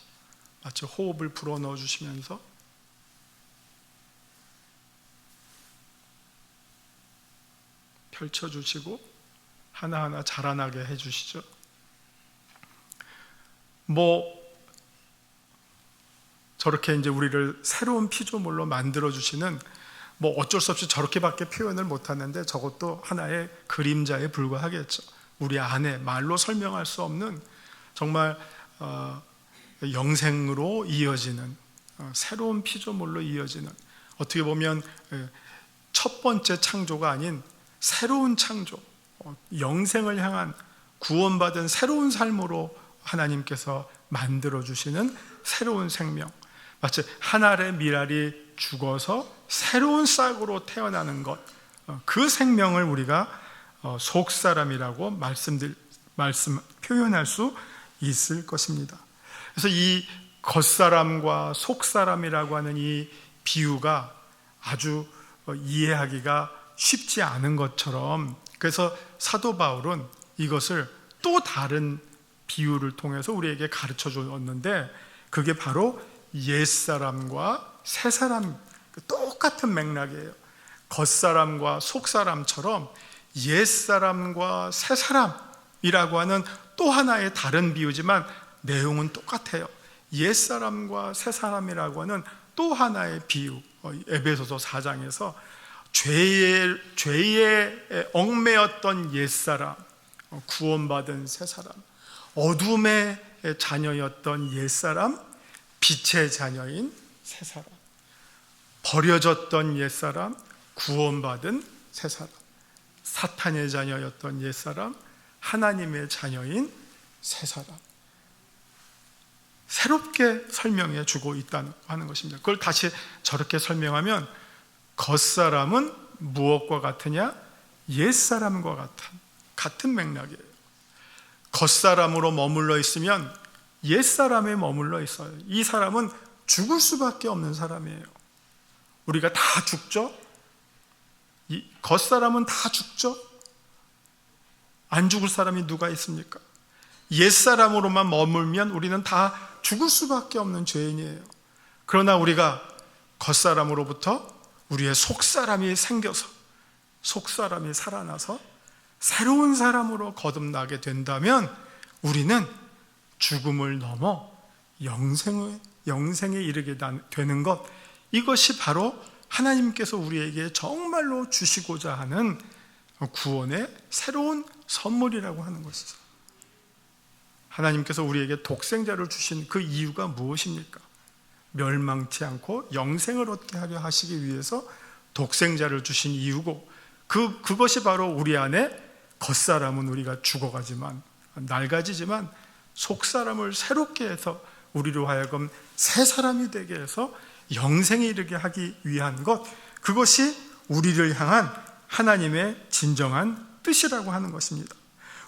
S4: 마치 호흡을 불어 넣어 주시면서 펼쳐 주시고 하나하나 자라나게 해 주시죠. 저렇게 이제 우리를 새로운 피조물로 만들어 주시는 어쩔 수 없이 저렇게밖에 표현을 못 하는데 저것도 하나의 그림자에 불과하겠죠. 우리 안에 말로 설명할 수 없는 정말 영생으로 이어지는 새로운 피조물로 이어지는, 어떻게 보면 첫 번째 창조가 아닌 새로운 창조, 영생을 향한 구원받은 새로운 삶으로 하나님께서 만들어 주시는 새로운 생명, 마치 한 알의 밀알이 죽어서 새로운 싹으로 태어나는 것, 그 생명을 우리가 속사람이라고 표현할 수 있을 것입니다. 그래서 이 겉사람과 속사람이라고 하는 이 비유가 아주 이해하기가 쉽지 않은 것처럼, 그래서 사도 바울은 이것을 또 다른 비유를 통해서 우리에게 가르쳐 주었는데, 그게 바로 옛사람과 새사람, 똑같은 맥락이에요. 겉사람과 속사람처럼 옛사람과 새사람이라고 하는 또 하나의 다른 비유지만 내용은 똑같아요. 옛사람과 새사람이라고 하는 또 하나의 비유, 에베소서 4장에서 죄에 얽매였던 옛사람, 구원받은 새사람, 어둠의 자녀였던 옛사람, 빛의 자녀인 새사람, 버려졌던 옛사람, 구원받은 새사람, 사탄의 자녀였던 옛사람, 하나님의 자녀인 새사람, 새롭게 설명해 주고 있다는 하는 것입니다. 그걸 다시 저렇게 설명하면 겉사람은 무엇과 같으냐? 옛사람과 같은 맥락이에요. 겉사람으로 머물러 있으면 옛사람에 머물러 있어요. 이 사람은 죽을 수밖에 없는 사람이에요. 우리가 다 죽죠? 겉사람은 다 죽죠? 안 죽을 사람이 누가 있습니까? 옛사람으로만 머물면 우리는 다 죽을 수밖에 없는 죄인이에요. 그러나 우리가 겉사람으로부터 우리의 속사람이 생겨서, 속사람이 살아나서 새로운 사람으로 거듭나게 된다면 우리는 죽음을 넘어 영생에 이르게 되는 것, 이것이 바로 하나님께서 우리에게 정말로 주시고자 하는 구원의 새로운 선물이라고 하는 것이죠. 하나님께서 우리에게 독생자를 주신 그 이유가 무엇입니까? 멸망치 않고 영생을 얻게 하려 하시기 위해서 독생자를 주신 이유고, 그것이 바로 우리 안에 겉사람은 우리가 죽어가지만, 낡아지지만 속사람을 새롭게 해서 우리로 하여금 새 사람이 되게 해서 영생에 이르게 하기 위한 것, 그것이 우리를 향한 하나님의 진정한 뜻이라고 하는 것입니다.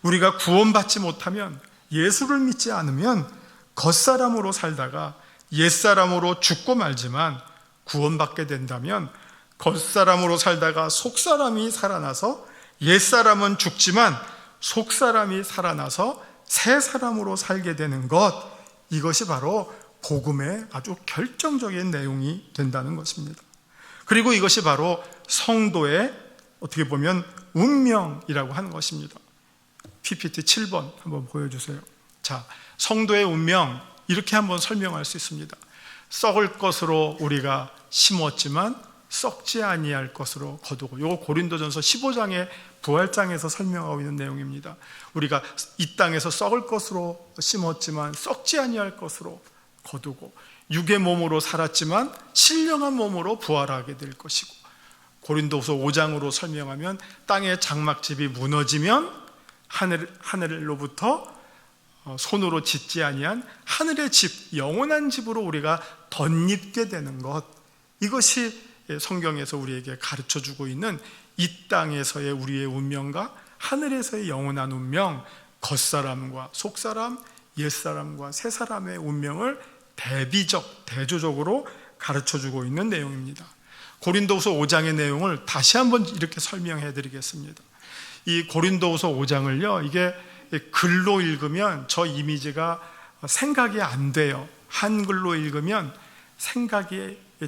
S4: 우리가 구원받지 못하면, 예수를 믿지 않으면 겉사람으로 살다가 옛사람으로 죽고 말지만, 구원받게 된다면 겉사람으로 살다가 속사람이 살아나서, 옛사람은 죽지만 속사람이 살아나서 새 사람으로 살게 되는 것, 이것이 바로 복음의 아주 결정적인 내용이 된다는 것입니다. 그리고 이것이 바로 성도의 어떻게 보면 운명이라고 하는 것입니다. PPT 7번 한번 보여주세요. 자, 성도의 운명, 이렇게 한번 설명할 수 있습니다. 썩을 것으로 우리가 심었지만 썩지 아니할 것으로 거두고, 이거 고린도전서 15장의 부활장에서 설명하고 있는 내용입니다. 우리가 이 땅에서 썩을 것으로 심었지만 썩지 아니할 것으로 거두고, 육의 몸으로 살았지만 신령한 몸으로 부활하게 될 것이고, 고린도후서 5장으로 설명하면 땅의 장막집이 무너지면 하늘로부터 손으로 짓지 아니한 하늘의 집, 영원한 집으로 우리가 덧입게 되는 것, 이것이 성경에서 우리에게 가르쳐주고 있는 이 땅에서의 우리의 운명과 하늘에서의 영원한 운명, 겉사람과 속사람, 옛사람과 새사람의 운명을 대조적으로 가르쳐주고 있는 내용입니다. 고린도후서 5장의 내용을 다시 한번 이렇게 설명해 드리겠습니다. 이 고린도후서 5장을요, 이게 글로 읽으면 저 이미지가 생각이 안 돼요. 한글로 읽으면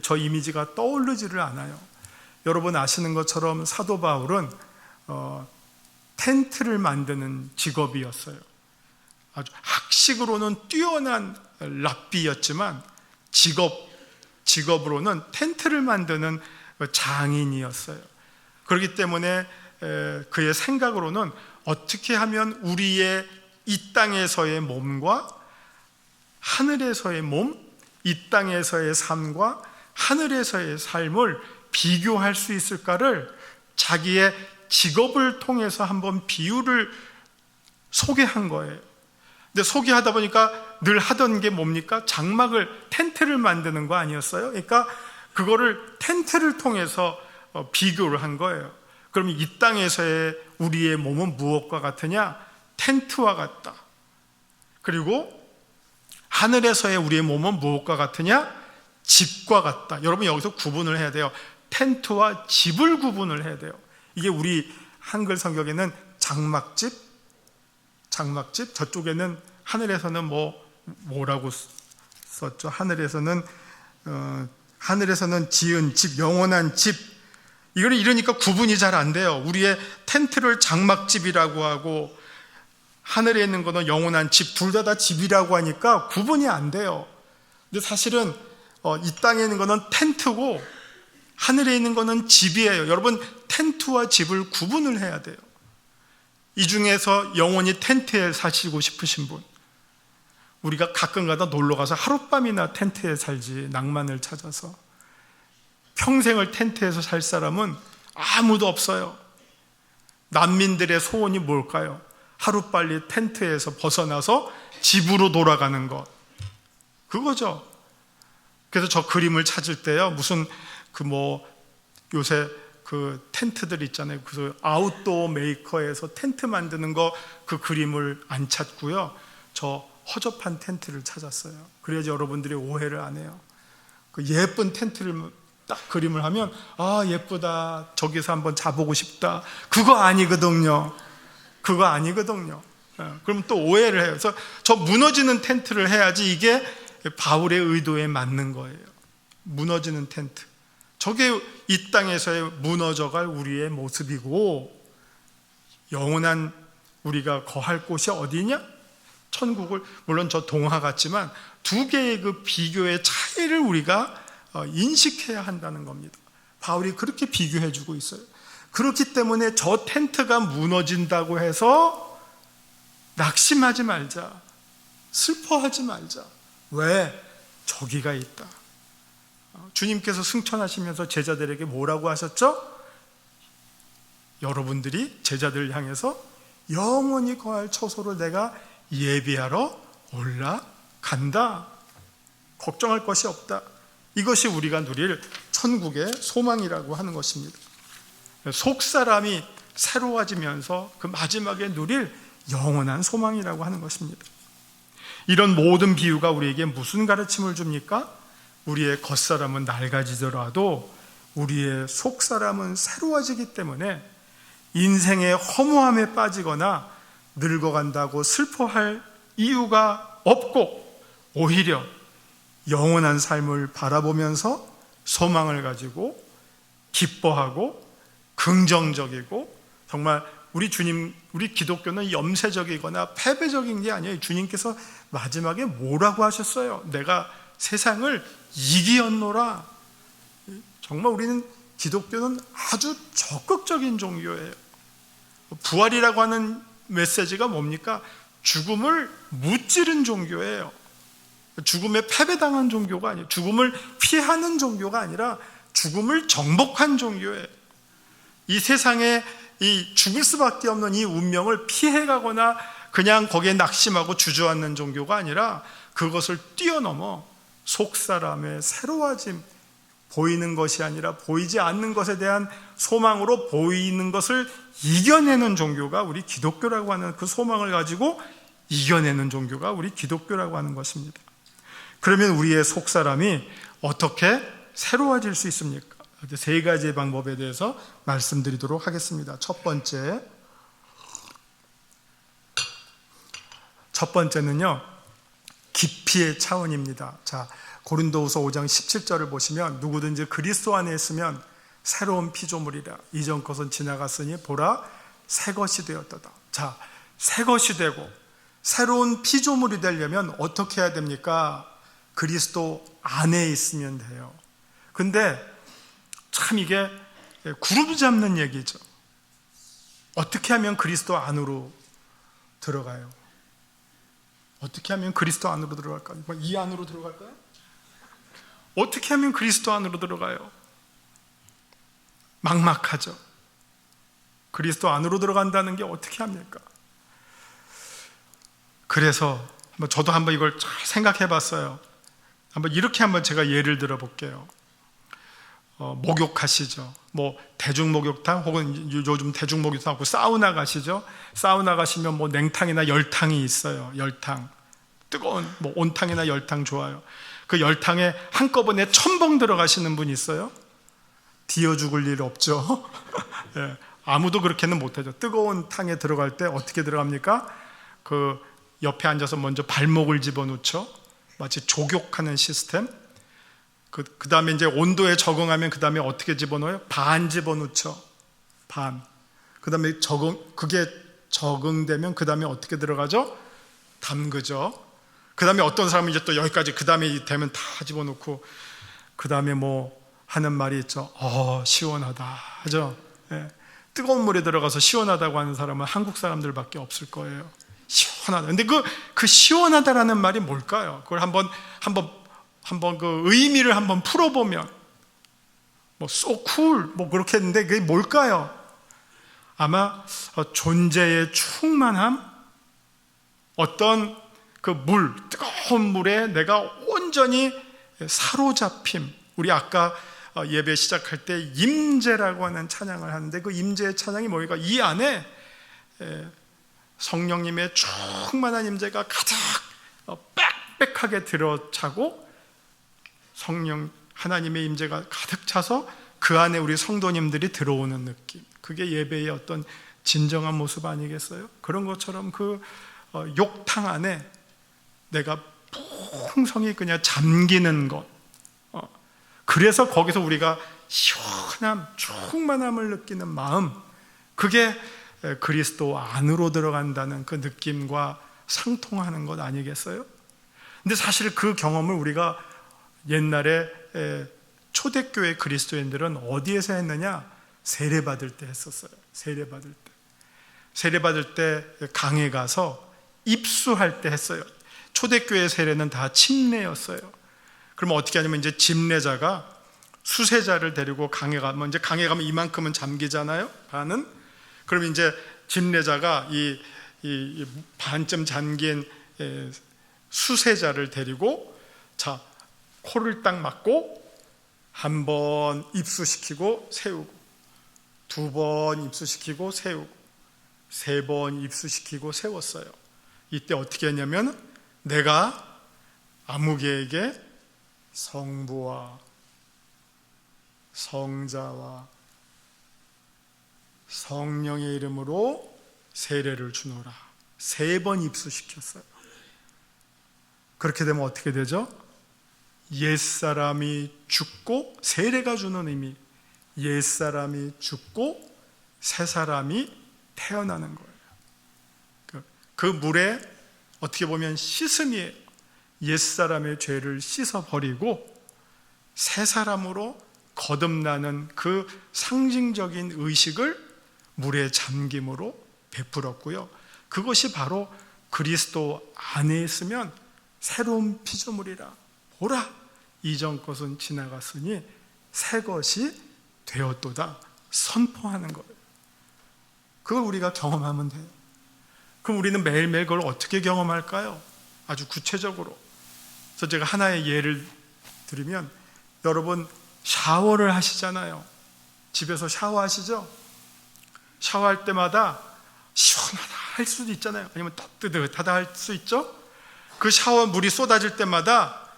S4: 저 이미지가 떠오르지를 않아요. 여러분 아시는 것처럼 사도 바울은 텐트를 만드는 직업이었어요. 아주 학식으로는 뛰어난 랍비였지만 직업으로는 텐트를 만드는 장인이었어요. 그렇기 때문에 그의 생각으로는 어떻게 하면 우리의 이 땅에서의 몸과 하늘에서의 몸, 이 땅에서의 삶과 하늘에서의 삶을 비교할 수 있을까를 자기의 직업을 통해서 한번 비유를 소개한 거예요. 근데 소개하다 보니까 늘 하던 게 뭡니까? 텐트를 만드는 거 아니었어요? 그러니까 그거를 텐트를 통해서 비교를 한 거예요. 그럼 이 땅에서의 우리의 몸은 무엇과 같으냐? 텐트와 같다. 그리고 하늘에서의 우리의 몸은 무엇과 같으냐? 집과 같다. 여러분 여기서 구분을 해야 돼요. 텐트와 집을 구분을 해야 돼요. 이게 우리 한글 성경에는 장막집, 저쪽에는 하늘에서는 뭐라고 썼죠? 하늘에서는 지은 집, 영원한 집. 이거는 이러니까 구분이 잘 안 돼요. 우리의 텐트를 장막집이라고 하고 하늘에 있는 거는 영원한 집, 둘 다 집이라고 하니까 구분이 안 돼요. 근데 사실은 이 땅에 있는 거는 텐트고 하늘에 있는 거는 집이에요. 여러분 텐트와 집을 구분을 해야 돼요. 이 중에서 영원히 텐트에 사시고 싶으신 분, 우리가 가끔가다 놀러가서 하룻밤이나 텐트에 살지, 낭만을 찾아서. 평생을 텐트에서 살 사람은 아무도 없어요. 난민들의 소원이 뭘까요? 하루빨리 텐트에서 벗어나서 집으로 돌아가는 것, 그거죠. 그래서 저 그림을 찾을 때요, 무슨 요새 그 텐트들 있잖아요. 그 아웃도어 메이커에서 텐트 만드는 거, 그 그림을 안 찾고요, 저 허접한 텐트를 찾았어요. 그래야지 여러분들이 오해를 안 해요. 그 예쁜 텐트를 딱 그림을 하면 예쁘다, 저기서 한번 자보고 싶다, 그거 아니거든요. 그럼 또 오해를 해요. 그래서 저 무너지는 텐트를 해야지 이게 바울의 의도에 맞는 거예요. 무너지는 텐트, 저게 이 땅에서의 무너져갈 우리의 모습이고, 영원한 우리가 거할 곳이 어디냐? 천국을, 물론 저 동화 같지만 두 개의 그 비교의 차이를 우리가 인식해야 한다는 겁니다. 바울이 그렇게 비교해 주고 있어요. 그렇기 때문에 저 텐트가 무너진다고 해서 낙심하지 말자, 슬퍼하지 말자. 왜? 저기가 있다. 주님께서 승천하시면서 제자들에게 뭐라고 하셨죠? 여러분들이 제자들을 향해서 영원히 거할 처소를 내가 예비하러 올라간다. 걱정할 것이 없다. 이것이 우리가 누릴 천국의 소망이라고 하는 것입니다. 속사람이 새로워지면서 그 마지막에 누릴 영원한 소망이라고 하는 것입니다. 이런 모든 비유가 우리에게 무슨 가르침을 줍니까? 우리의 겉사람은 낡아지더라도 우리의 속사람은 새로워지기 때문에 인생의 허무함에 빠지거나 늙어간다고 슬퍼할 이유가 없고, 오히려 영원한 삶을 바라보면서 소망을 가지고 기뻐하고 긍정적이고, 정말 우리 기독교는 염세적이거나 패배적인 게 아니에요. 주님께서 마지막에 뭐라고 하셨어요? 내가 세상을 이기었노라. 정말 우리는, 기독교는 아주 적극적인 종교예요. 부활이라고 하는 메시지가 뭡니까? 죽음을 무찌른 종교예요. 죽음에 패배당한 종교가 아니에요. 죽음을 피하는 종교가 아니라 죽음을 정복한 종교예요. 이 세상에 이 죽을 수밖에 없는 이 운명을 피해가거나 그냥 거기에 낙심하고 주저앉는 종교가 아니라 그것을 뛰어넘어 속사람의 새로워짐, 보이는 것이 아니라 보이지 않는 것에 대한 소망으로 보이는 것을 이겨내는 종교가 우리 기독교라고 하는 그 소망을 가지고 이겨내는 종교가 우리 기독교라고 하는 것입니다. 그러면 우리의 속사람이 어떻게 새로워질 수 있습니까? 세 가지의 방법에 대해서 말씀드리도록 하겠습니다. 첫 번째는요, 깊이의 차원입니다. 자, 고린도후서 5장 17절을 보시면 누구든지 그리스도 안에 있으면 새로운 피조물이라 이전 것은 지나갔으니 보라 새 것이 되었도다. 자, 새 것이 되고 새로운 피조물이 되려면 어떻게 해야 됩니까? 그리스도 안에 있으면 돼요. 근데 참 이게 구름 잡는 얘기죠. 어떻게 하면 그리스도 안으로 들어가요? 어떻게 하면 그리스도 안으로 들어갈까요? 이 안으로 들어갈까요? 어떻게 하면 그리스도 안으로 들어가요? 막막하죠. 그리스도 안으로 들어간다는 게 어떻게 합니까? 그래서 저도 한번 이걸 잘 생각해 봤어요. 이렇게 한번 제가 예를 들어 볼게요. 목욕하시죠. 뭐 대중목욕탕 혹은 요즘 대중목욕탕하고 사우나 가시죠. 사우나 가시면 뭐 냉탕이나 열탕이 있어요. 열탕, 뜨거운 뭐 온탕이나 열탕 좋아요. 그 열탕에 한꺼번에 1000번 들어가시는 분 있어요? 디어 죽을 일 없죠. 예, 아무도 그렇게는 못하죠. 뜨거운 탕에 들어갈 때 어떻게 들어갑니까? 그 옆에 앉아서 먼저 발목을 집어넣죠. 마치 조격하는 시스템. 그 다음에 이제 온도에 적응하면 그 다음에 어떻게 집어넣어요? 반 집어넣죠. 반. 그 다음에 그게 적응되면 그 다음에 어떻게 들어가죠? 담그죠. 그 다음에 어떤 사람은 이제 또 여기까지 그 다음에 되면 다 집어넣고 그 다음에 뭐 하는 말이 있죠. 시원하다 하죠. 예. 뜨거운 물에 들어가서 시원하다고 하는 사람은 한국 사람들밖에 없을 거예요. 시원하다. 근데 그 시원하다라는 말이 뭘까요? 그걸 한번 그 의미를 한번 풀어보면 뭐 so cool 뭐 그렇게 했는데 그게 뭘까요? 아마 존재의 충만함, 어떤 그 뜨거운 물에 내가 온전히 사로잡힘. 우리 아까 예배 시작할 때 임재라고 하는 찬양을 하는데 그 임재의 찬양이 뭐니까 이 안에 성령님의 충만한 임재가 가득 빽빽하게 들어차고 성령 하나님의 임재가 가득 차서 그 안에 우리 성도님들이 들어오는 느낌. 그게 예배의 어떤 진정한 모습 아니겠어요? 그런 것처럼 그 욕탕 안에 내가 풍성히 그냥 잠기는 것. 그래서 거기서 우리가 시원함, 충만함을 느끼는 마음, 그게 그리스도 안으로 들어간다는 그 느낌과 상통하는 것 아니겠어요? 근데 사실 그 경험을 우리가 옛날에 초대교회 그리스도인들은 어디에서 했느냐? 세례받을 때 했었어요. 세례받을 때 강에 가서 입수할 때 했어요. 초대교회 세례는 다 침례였어요. 그러면 어떻게 하냐면 이제 집례자가 수세자를 데리고 강에 가면 이제 강에 가면 이만큼은 잠기잖아요. 반은. 그럼 이제 집례자가 이 반쯤 잠긴 수세자를 데리고 자 코를 딱 막고 한 번 입수시키고 세우고 2번 입수시키고 세우고 3번 입수시키고 세웠어요. 이때 어떻게 했냐면 내가 아무개에게 성부와 성자와 성령의 이름으로 세례를 주노라. 3번 입수시켰어요. 그렇게 되면 어떻게 되죠? 옛사람이 죽고, 세례가 주는 의미, 옛사람이 죽고 새사람이 태어나는 거예요. 그 물에 어떻게 보면 씻음이에요. 옛사람의 죄를 씻어버리고 새사람으로 거듭나는 그 상징적인 의식을 물에 잠김으로 베풀었고요. 그것이 바로 그리스도 안에 있으면 새로운 피조물이라. 보라, 이전 것은 지나갔으니 새 것이 되었도다 선포하는 거예요. 그걸 우리가 경험하면 돼요. 그럼 우리는 매일매일 그걸 어떻게 경험할까요? 아주 구체적으로. 그래서 제가 하나의 예를 드리면, 여러분 샤워를 하시잖아요. 집에서 샤워하시죠? 샤워할 때마다 시원하다 할 수도 있잖아요. 아니면 따뜻하다 할 수 있죠? 그 샤워 물이 쏟아질 때마다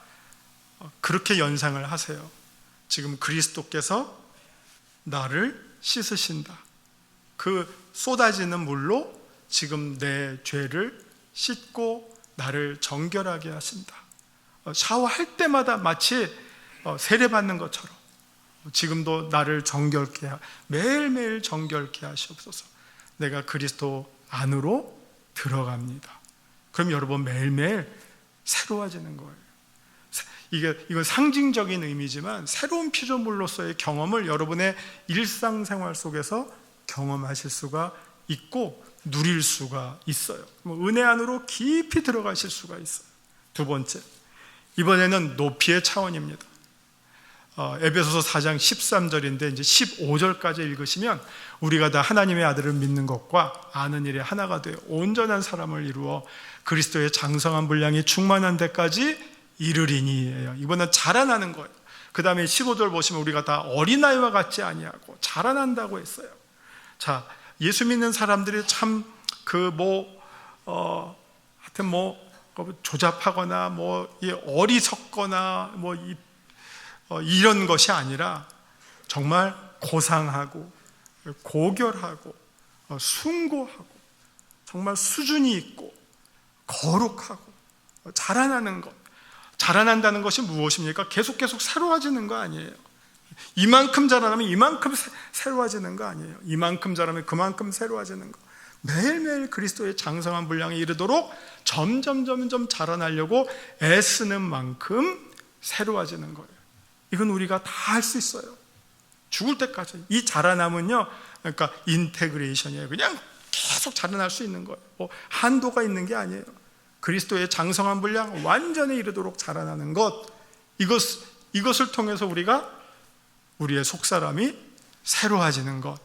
S4: 그렇게 연상을 하세요. 지금 그리스도께서 나를 씻으신다. 그 쏟아지는 물로 지금 내 죄를 씻고 나를 정결하게 하신다. 샤워할 때마다 마치 세례받는 것처럼 지금도 나를 정결케 매일매일 정결케 하시옵소서. 내가 그리스도 안으로 들어갑니다. 그럼 여러분 매일매일 새로워지는 거예요. 이건 상징적인 의미지만 새로운 피조물로서의 경험을 여러분의 일상생활 속에서 경험하실 수가 있고 누릴 수가 있어요. 은혜 안으로 깊이 들어가실 수가 있어요. 두 번째, 이번에는 높이의 차원입니다. 에베소서 4장 13절인데 이제 15절까지 읽으시면 우리가 다 하나님의 아들을 믿는 것과 아는 일에 하나가 되어 온전한 사람을 이루어 그리스도의 장성한 분량이 충만한 데까지 이르리니예요. 이번엔 자라나는 거예요. 그 다음에 15절 보시면 우리가 다 어린아이와 같지 아니하고 자라난다고 했어요. 자, 예수 믿는 사람들이 참 하여튼 조잡하거나 어리석거나 이런 것이 아니라 정말 고상하고 고결하고 숭고하고 정말 수준이 있고 거룩하고 자라나는 것. 자라난다는 것이 무엇입니까? 계속 새로워지는 거 아니에요. 이만큼 자라나면 이만큼 새로워지는 거 아니에요. 이만큼 자라면 그만큼 새로워지는 거. 매일매일 그리스도의 장성한 분량에 이르도록 점점 자라나려고 애쓰는 만큼 새로워지는 거예요. 이건 우리가 다 할 수 있어요. 죽을 때까지. 이 자라남은요, 그러니까 인테그레이션이에요. 그냥 계속 자라날 수 있는 거예요. 한도가 있는 게 아니에요. 그리스도의 장성한 분량 완전히 이르도록 자라나는 것, 이것을 통해서 우리의 속사람이 새로워지는 것,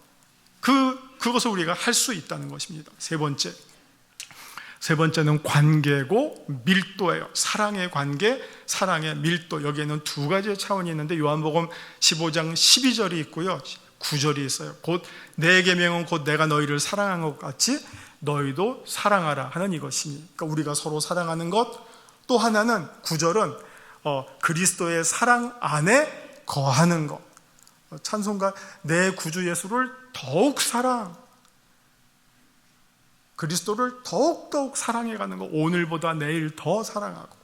S4: 그것을 우리가 할 수 있다는 것입니다. 세 번째는 관계고 밀도예요. 사랑의 관계, 사랑의 밀도. 여기에는 두 가지의 차원이 있는데 요한복음 15장 12절이 있고요, 9절이 있어요. 곧 내 계명은 곧 내가 너희를 사랑한 것 같이 너희도 사랑하라 하는 이것이니. 그러니까 우리가 서로 사랑하는 것. 또 하나는 9절은 그리스도의 사랑 안에 거하는 것. 찬송가 내 구주 예수를 더욱 그리스도를 더욱 사랑해가는 것. 오늘보다 내일 더 사랑하고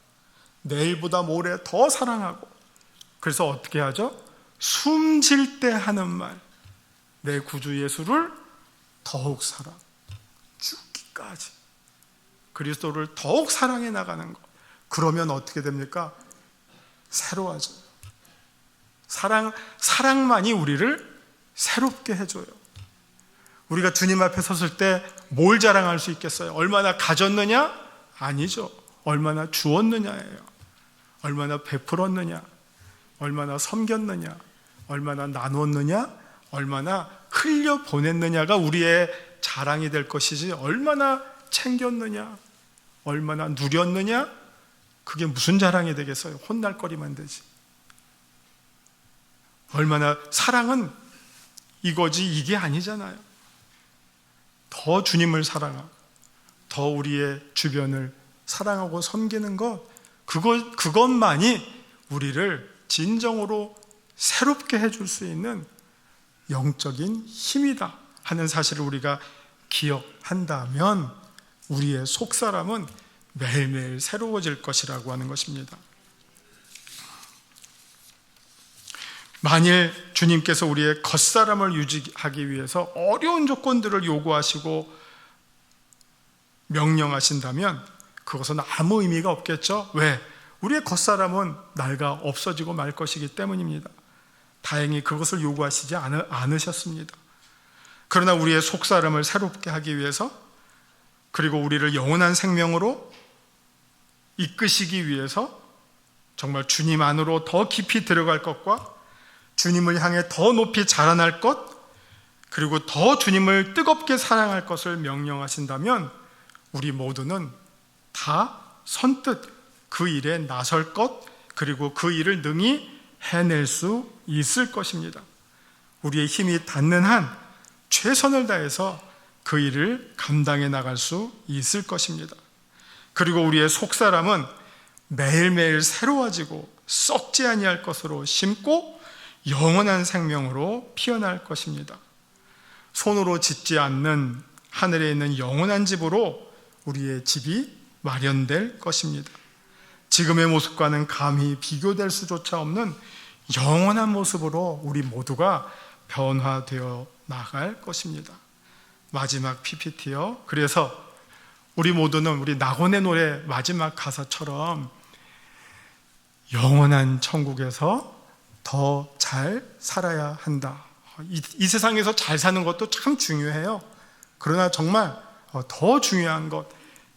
S4: 내일보다 모레 더 사랑하고. 그래서 어떻게 하죠? 숨질 때 하는 말, 내 구주 예수를 더욱 죽기까지 그리스도를 더욱 사랑해 나가는 것. 그러면 어떻게 됩니까? 새로워져요. 사랑만이 우리를 새롭게 해줘요. 우리가 주님 앞에 섰을 때 뭘 자랑할 수 있겠어요? 얼마나 가졌느냐? 아니죠. 얼마나 주었느냐예요. 얼마나 베풀었느냐, 얼마나 섬겼느냐, 얼마나 나눴느냐, 얼마나 흘려보냈느냐가 우리의 자랑이 될 것이지, 얼마나 챙겼느냐, 얼마나 누렸느냐, 그게 무슨 자랑이 되겠어요? 혼날 거리만 되지. 얼마나, 사랑은 이거지 이게 아니잖아요. 더 주님을 사랑하고 더 우리의 주변을 사랑하고 섬기는 것, 그것만이 우리를 진정으로 새롭게 해줄 수 있는 영적인 힘이다 하는 사실을 우리가 기억한다면 우리의 속사람은 매일매일 새로워질 것이라고 하는 것입니다. 만일 주님께서 우리의 겉사람을 유지하기 위해서 어려운 조건들을 요구하시고 명령하신다면 그것은 아무 의미가 없겠죠. 왜? 우리의 겉사람은 날가 없어지고 말 것이기 때문입니다. 다행히 그것을 요구하시지 않으셨습니다. 그러나 우리의 속사람을 새롭게 하기 위해서, 그리고 우리를 영원한 생명으로 이끄시기 위해서 정말 주님 안으로 더 깊이 들어갈 것과 주님을 향해 더 높이 자라날 것, 그리고 더 주님을 뜨겁게 사랑할 것을 명령하신다면 우리 모두는 다 선뜻 그 일에 나설 것, 그리고 그 일을 능히 해낼 수 있을 것입니다. 우리의 힘이 닿는 한 최선을 다해서 그 일을 감당해 나갈 수 있을 것입니다. 그리고 우리의 속사람은 매일매일 새로워지고 썩지 아니할 것으로 심고 영원한 생명으로 피어날 것입니다. 손으로 짓지 않는 하늘에 있는 영원한 집으로 우리의 집이 마련될 것입니다. 지금의 모습과는 감히 비교될 수조차 없는 영원한 모습으로 우리 모두가 변화되어 나갈 것입니다. 마지막 PPT요. 그래서 우리 모두는 우리 낙원의 노래 마지막 가사처럼 영원한 천국에서 더 잘 살아야 한다. 이 세상에서 잘 사는 것도 참 중요해요. 그러나 정말 더 중요한 것,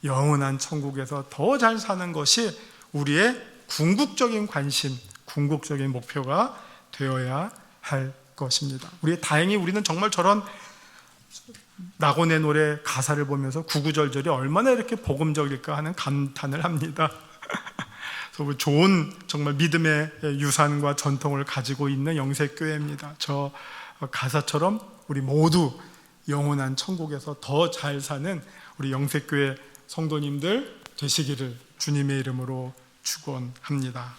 S4: 영원한 천국에서 더 잘 사는 것이 우리의 궁극적인 관심, 궁극적인 목표가 되어야 할 것입니다. 다행히 우리는 정말 저런 낙원의 노래 가사를 보면서 구구절절이 얼마나 이렇게 복음적일까 하는 감탄을 합니다. 그래서 좋은 정말 믿음의 유산과 전통을 가지고 있는 영색교회입니다. 저 가사처럼 우리 모두 영원한 천국에서 더 잘 사는 우리 영색교회 성도님들 되시기를 주님의 이름으로 축원합니다.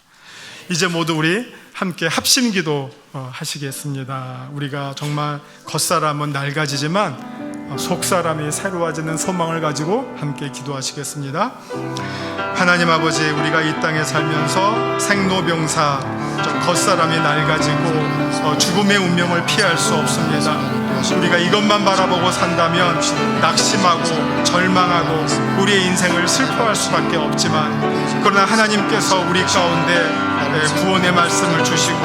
S4: 이제 모두 우리 함께 합심기도 하시겠습니다. 우리가 정말 겉사람은 낡아지지만 속사람이 새로워지는 소망을 가지고 함께 기도하시겠습니다. 하나님 아버지, 우리가 이 땅에 살면서 생로병사, 겉사람이 낡아지고 죽음의 운명을 피할 수 없습니다. 우리가 이것만 바라보고 산다면 낙심하고 절망하고 우리의 인생을 슬퍼할 수밖에 없지만, 그러나 하나님께서 우리 가운데 구원의 말씀을 주시고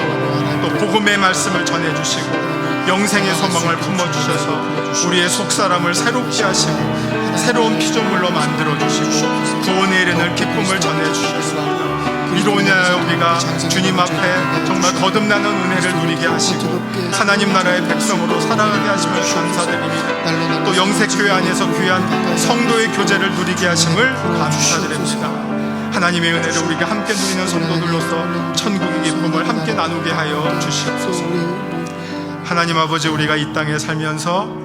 S4: 또 복음의 말씀을 전해주시고 영생의 소망을 품어주셔서 우리의 속사람을 새롭게 하시고 새로운 피조물로 만들어주시고 구원에 이르는 기쁨을 전해주셨습니다. 이로 인하여 우리가 주님 앞에 정말 거듭나는 은혜를 누리게 하시고 하나님 나라의 백성으로 살아가게 하심을 감사드립니다. 또 영색교회 안에서 귀한 성도의 교제를 누리게 하심을 감사드립니다. 하나님의 은혜를 우리가 함께 누리는 성도들로서 천국의 기쁨을 함께 나누게 하여 주시옵소서. 하나님 아버지, 우리가 이 땅에 살면서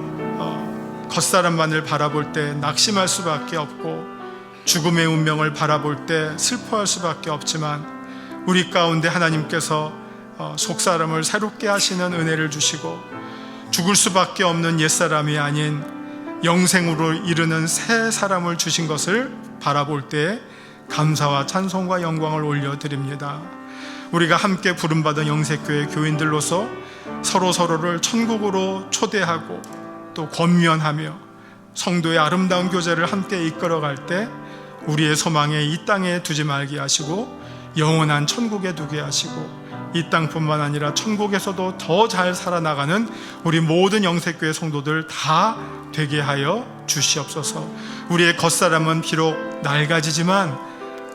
S4: 겉사람만을 바라볼 때 낙심할 수밖에 없고 죽음의 운명을 바라볼 때 슬퍼할 수밖에 없지만, 우리 가운데 하나님께서 속사람을 새롭게 하시는 은혜를 주시고 죽을 수밖에 없는 옛사람이 아닌 영생으로 이르는 새 사람을 주신 것을 바라볼 때 감사와 찬송과 영광을 올려드립니다. 우리가 함께 부름받은 영색교회 교인들로서 서로를 천국으로 초대하고 또 권면하며 성도의 아름다운 교제를 함께 이끌어갈 때 우리의 소망에 이 땅에 두지 말게 하시고 영원한 천국에 두게 하시고 이 땅뿐만 아니라 천국에서도 더 잘 살아나가는 우리 모든 영색교회 성도들 다 되게 하여 주시옵소서. 우리의 겉사람은 비록 낡아지지만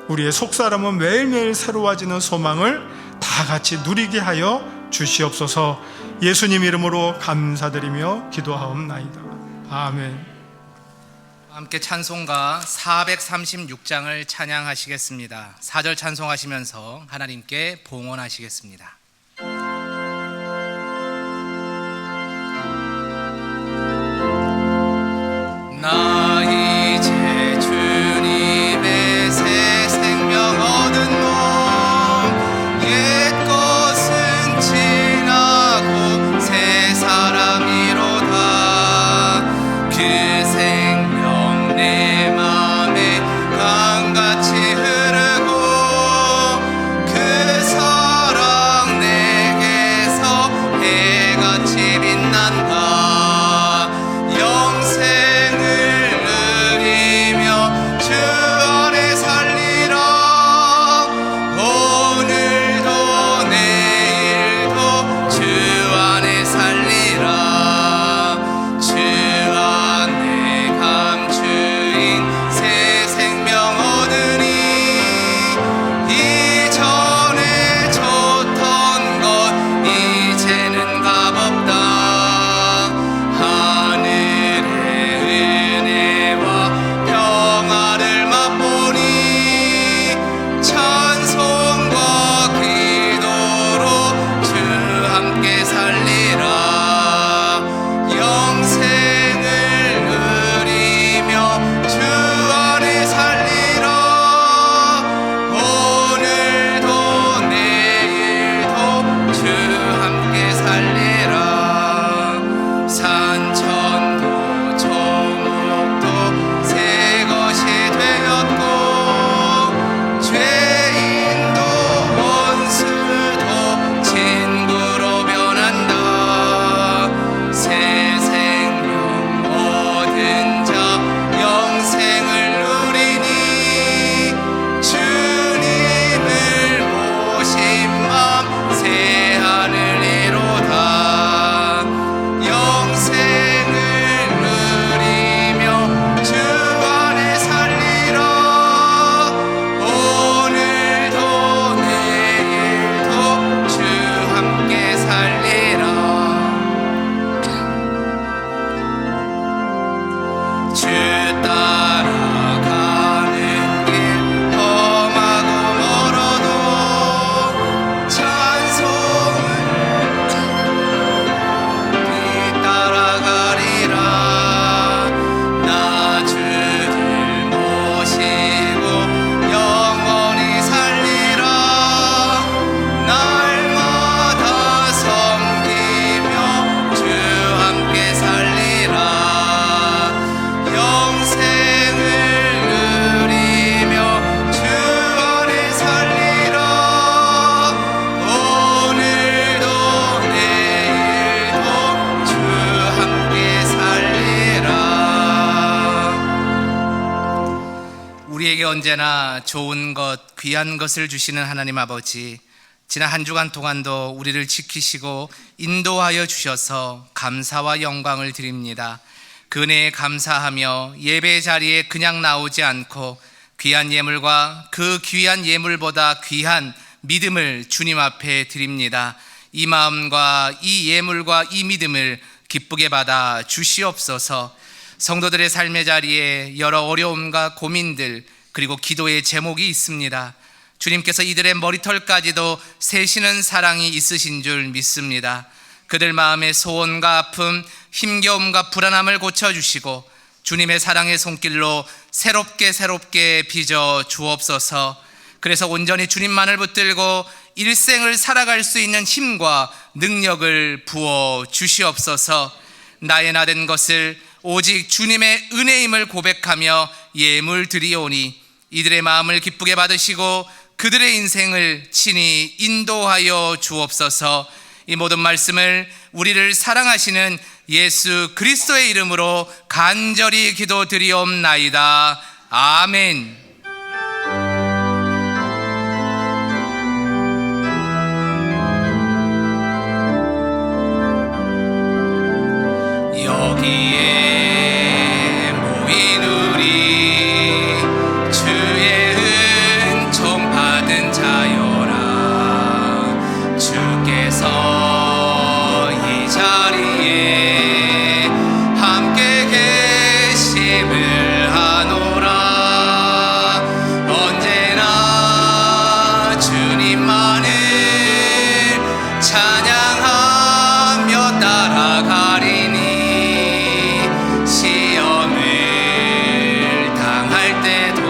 S4: 우리의 속사람은 매일매일 새로워지는 소망을 다 같이 누리게 하여 주시옵소서. 예수님 이름으로 감사드리며 기도하옵나이다. 아멘.
S1: 함께 찬송가 436장을 찬양하시겠습니다. 4절 찬송하시면서 하나님께 봉헌하시겠습니다. 나 이제 주님의 새 생명 얻은 몸, 옛 것은 지나고 새 사람이로다. 그 생명 내 맘에 강같이 흐르고 그 사랑 내게서 해같이 빛난다. 영생을 누리며 주 안에 살리라. 오늘도 내일도 주 안에 살리라. 주 안에 감추인 새 생명 얻으니 이전에 좋던 것 이제는 값없다. 언제나 좋은 것, 귀한 것을 주시는 하나님 아버지, 지난 한 주간 동안도 우리를 지키시고 인도하여 주셔서 감사와 영광을 드립니다. 그 은혜에 감사하며 예배 자리에 그냥 나오지 않고 귀한 예물과 그 귀한 예물보다 귀한 믿음을 주님 앞에 드립니다. 이 마음과 이 예물과 이 믿음을 기쁘게 받아 주시옵소서. 성도들의 삶의 자리에 여러 어려움과 고민들 그리고 기도의 제목이 있습니다. 주님께서 이들의 머리털까지도 세시는 사랑이 있으신 줄 믿습니다. 그들 마음의 소원과 아픔, 힘겨움과 불안함을 고쳐주시고 주님의 사랑의 손길로 새롭게 빚어 주옵소서. 그래서 온전히 주님만을 붙들고 일생을 살아갈 수 있는 힘과 능력을 부어 주시옵소서. 나의 나 된 것을 오직 주님의 은혜임을 고백하며 예물 드리오니 이들의 마음을 기쁘게 받으시고 그들의 인생을 친히 인도하여 주옵소서. 이 모든 말씀을 우리를 사랑하시는 예수 그리스도의 이름으로 간절히 기도드리옵나이다. 아멘. 여기에 모인 우리 주의 은총 받은 자여라. 주께서 이 자리에 함께 계심을 하노라. 언제나 주님만을 찬양하며 따라가리니 시험을 당할 때도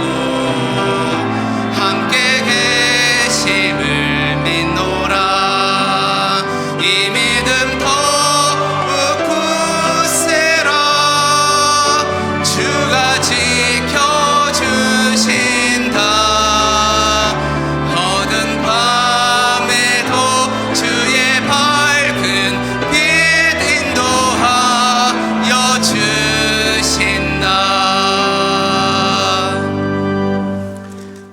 S1: 함께 계심을 믿노라. 이 믿음 더욱 굳세라. 주가 지켜주신다. 어두운 밤에도 주의 밝은 빛 인도하여 주신다.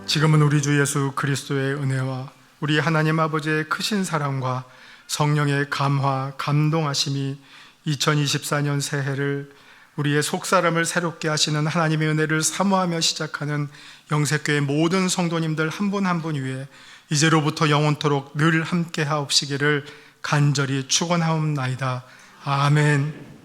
S4: 지금은 우리 주 예수 그리스도의 은혜와 우리 하나님 아버지의 크신 사랑과 성령의 감화, 감동하심이 2024년 새해를 우리의 속사람을 새롭게 하시는 하나님의 은혜를 사모하며 시작하는 영색교회 모든 성도님들 한 분 한 분 위에 이제로부터 영원토록 늘 함께 하옵시기를 간절히 축원하옵나이다. 아멘.